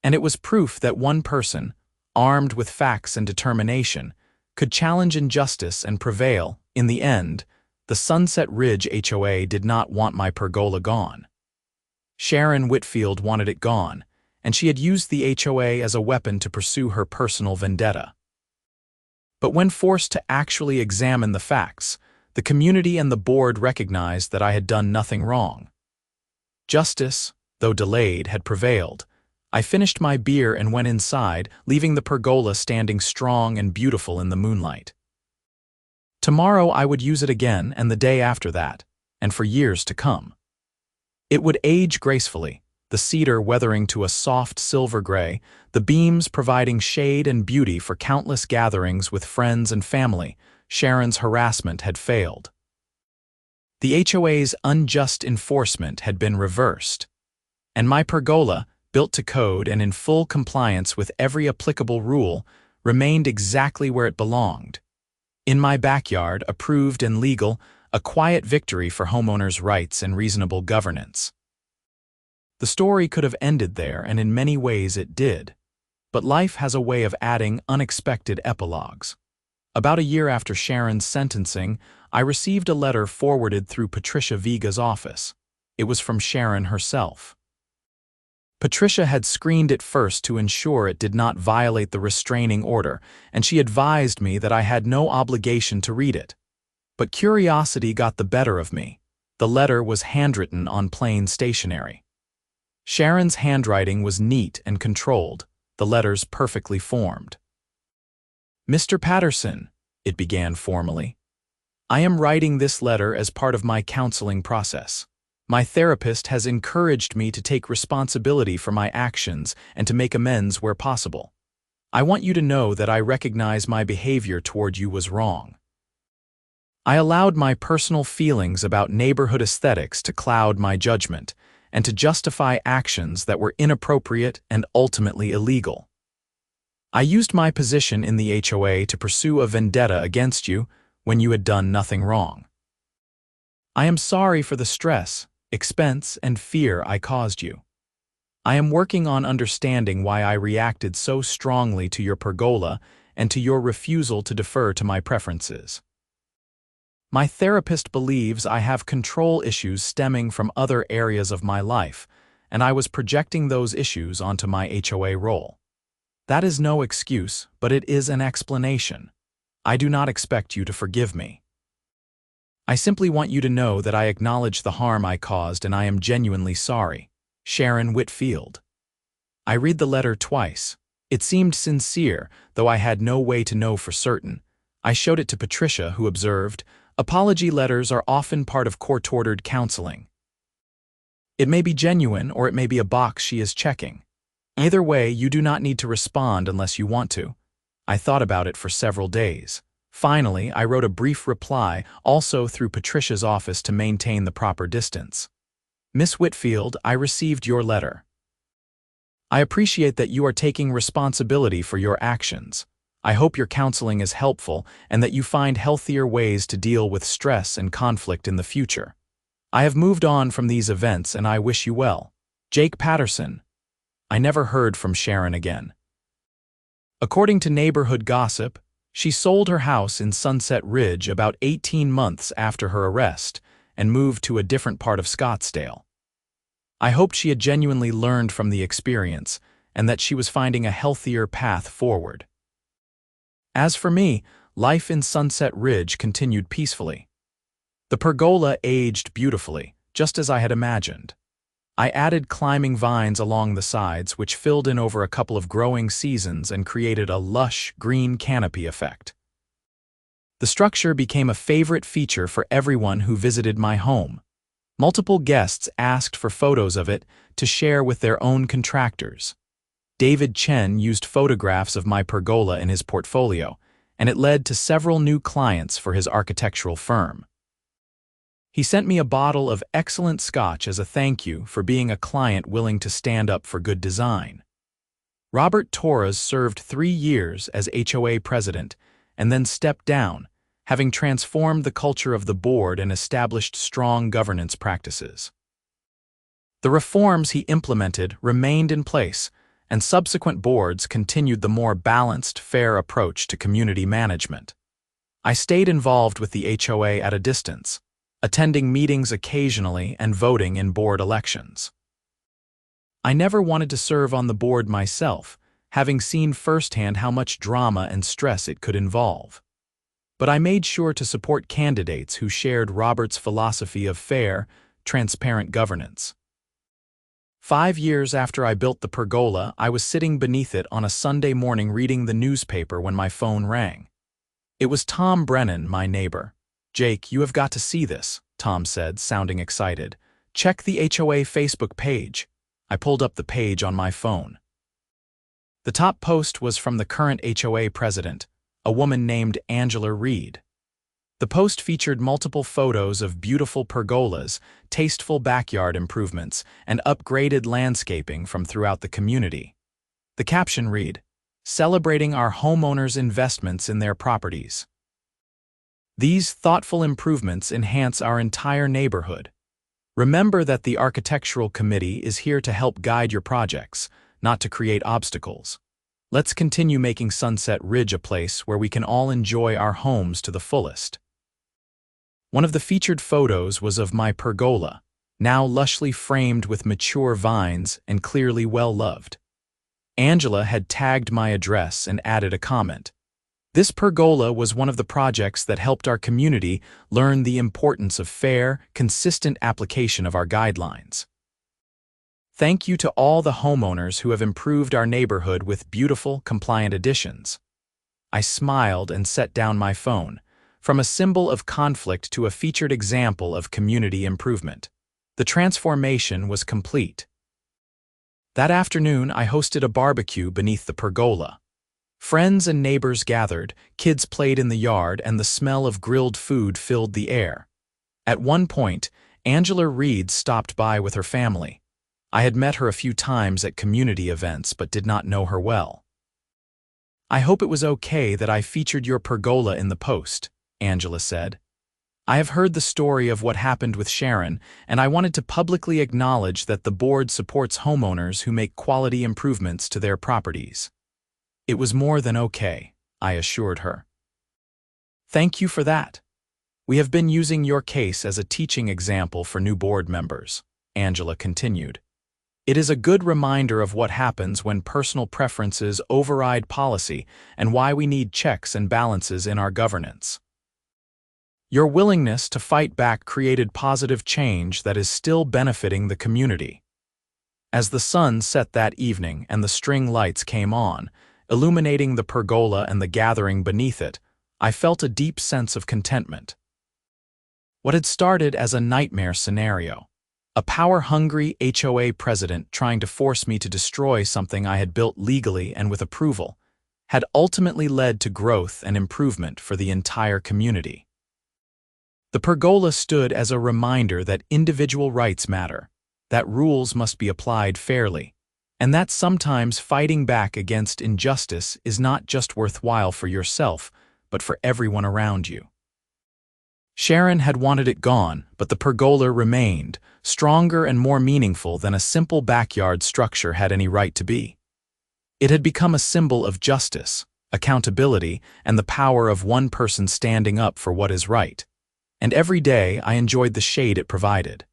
And it was proof that one person, armed with facts and determination, could challenge injustice and prevail. In the end, the Sunset Ridge HOA did not want my pergola gone. Sharon Whitfield wanted it gone, and she had used the HOA as a weapon to pursue her personal vendetta. But when forced to actually examine the facts, the community and the board recognized that I had done nothing wrong. Justice, though delayed, had prevailed. I finished my beer and went inside, leaving the pergola standing strong and beautiful in the moonlight. Tomorrow I would use it again, and the day after that, and for years to come. It would age gracefully, the cedar weathering to a soft silver gray, the beams providing shade and beauty for countless gatherings with friends and family. Sharon's harassment had failed. The HOA's unjust enforcement had been reversed, and my pergola, built to code and in full compliance with every applicable rule, remained exactly where it belonged. In my backyard, approved and legal, a quiet victory for homeowners' rights and reasonable governance. The story could have ended there, and in many ways it did. But life has a way of adding unexpected epilogues. About a year after Sharon's sentencing, I received a letter forwarded through Patricia Viga's office. It was from Sharon herself. Patricia had screened it first to ensure it did not violate the restraining order, and she advised me that I had no obligation to read it. But curiosity got the better of me. The letter was handwritten on plain stationery. Sharon's handwriting was neat and controlled, the letters perfectly formed. "Mr. Patterson," it began formally, "I am writing this letter as part of my counseling process. My therapist has encouraged me to take responsibility for my actions and to make amends where possible. I want you to know that I recognize my behavior toward you was wrong. I allowed my personal feelings about neighborhood aesthetics to cloud my judgment and to justify actions that were inappropriate and ultimately illegal. I used my position in the HOA to pursue a vendetta against you when you had done nothing wrong. I am sorry for the stress, expense, and fear I caused you. I am working on understanding why I reacted so strongly to your pergola and to your refusal to defer to my preferences. My therapist believes I have control issues stemming from other areas of my life, and I was projecting those issues onto my HOA role. That is no excuse, but it is an explanation. I do not expect you to forgive me. I simply want you to know that I acknowledge the harm I caused and I am genuinely sorry. Sharon Whitfield." I read the letter twice. It seemed sincere, though I had no way to know for certain. I showed it to Patricia, who observed, "Apology letters are often part of court-ordered counseling. It may be genuine or it may be a box she is checking. Either way, you do not need to respond unless you want to. I thought about it for several days. Finally, I wrote a brief reply, also through Patricia's office to maintain the proper distance. Miss Whitfield, I received your letter. I appreciate that you are taking responsibility for your actions. I hope your counseling is helpful and that you find healthier ways to deal with stress and conflict in the future. I have moved on from these events and I wish you well. Jake Patterson. I never heard from Sharon again. According to neighborhood gossip, she sold her house in Sunset Ridge about 18 months after her arrest and moved to a different part of Scottsdale. I hoped she had genuinely learned from the experience and that she was finding a healthier path forward. As for me, life in Sunset Ridge continued peacefully. The pergola aged beautifully, just as I had imagined. I added climbing vines along the sides, which filled in over a couple of growing seasons and created a lush, green canopy effect. The structure became a favorite feature for everyone who visited my home. Multiple guests asked for photos of it to share with their own contractors. David Chen used photographs of my pergola in his portfolio, and it led to several new clients for his architectural firm. He sent me a bottle of excellent scotch as a thank you for being a client willing to stand up for good design. Robert Torres served 3 years as HOA president and then stepped down, having transformed the culture of the board and established strong governance practices. The reforms he implemented remained in place, and subsequent boards continued the more balanced, fair approach to community management. I stayed involved with the HOA at a distance, attending meetings occasionally and voting in board elections. I never wanted to serve on the board myself, having seen firsthand how much drama and stress it could involve. But I made sure to support candidates who shared Robert's philosophy of fair, transparent governance. 5 years after I built the pergola, I was sitting beneath it on a Sunday morning reading the newspaper when my phone rang. It was Tom Brennan, my neighbor. "Jake, you have got to see this," Tom said, sounding excited. "Check the HOA Facebook page." I pulled up the page on my phone. The top post was from the current HOA president, a woman named Angela Reed. The post featured multiple photos of beautiful pergolas, tasteful backyard improvements, and upgraded landscaping from throughout the community. The caption read, "Celebrating our homeowners' investments in their properties. These thoughtful improvements enhance our entire neighborhood. Remember that the Architectural Committee is here to help guide your projects, not to create obstacles. Let's continue making Sunset Ridge a place where we can all enjoy our homes to the fullest." One of the featured photos was of my pergola, now lushly framed with mature vines and clearly well-loved. Angela had tagged my address and added a comment. This pergola was one of the projects that helped our community learn the importance of fair, consistent application of our guidelines. Thank you to all the homeowners who have improved our neighborhood with beautiful, compliant additions. I smiled and set down my phone, from a symbol of conflict to a featured example of community improvement. The transformation was complete. That afternoon, I hosted a barbecue beneath the pergola. Friends and neighbors gathered, kids played in the yard, and the smell of grilled food filled the air. At one point, Angela Reed stopped by with her family. I had met her a few times at community events but did not know her well. "I hope it was okay that I featured your pergola in the post," Angela said. "I have heard the story of what happened with Sharon, and I wanted to publicly acknowledge that the board supports homeowners who make quality improvements to their properties." It was more than okay, I assured her. "Thank you for that. We have been using your case as a teaching example for new board members," Angela continued. "It is a good reminder of what happens when personal preferences override policy and why we need checks and balances in our governance. Your willingness to fight back created positive change that is still benefiting the community." As the sun set that evening and the string lights came on, illuminating the pergola and the gathering beneath it, I felt a deep sense of contentment. What had started as a nightmare scenario, A power-hungry HOA president trying to force me to destroy something I had built legally and with approval had ultimately led to growth and improvement for the entire community. The pergola stood as a reminder that individual rights matter, that rules must be applied fairly, and that sometimes fighting back against injustice is not just worthwhile for yourself, but for everyone around you. Sharon had wanted it gone, but the pergola remained, stronger and more meaningful than a simple backyard structure had any right to be. It had become a symbol of justice, accountability, and the power of one person standing up for what is right. And every day I enjoyed the shade it provided.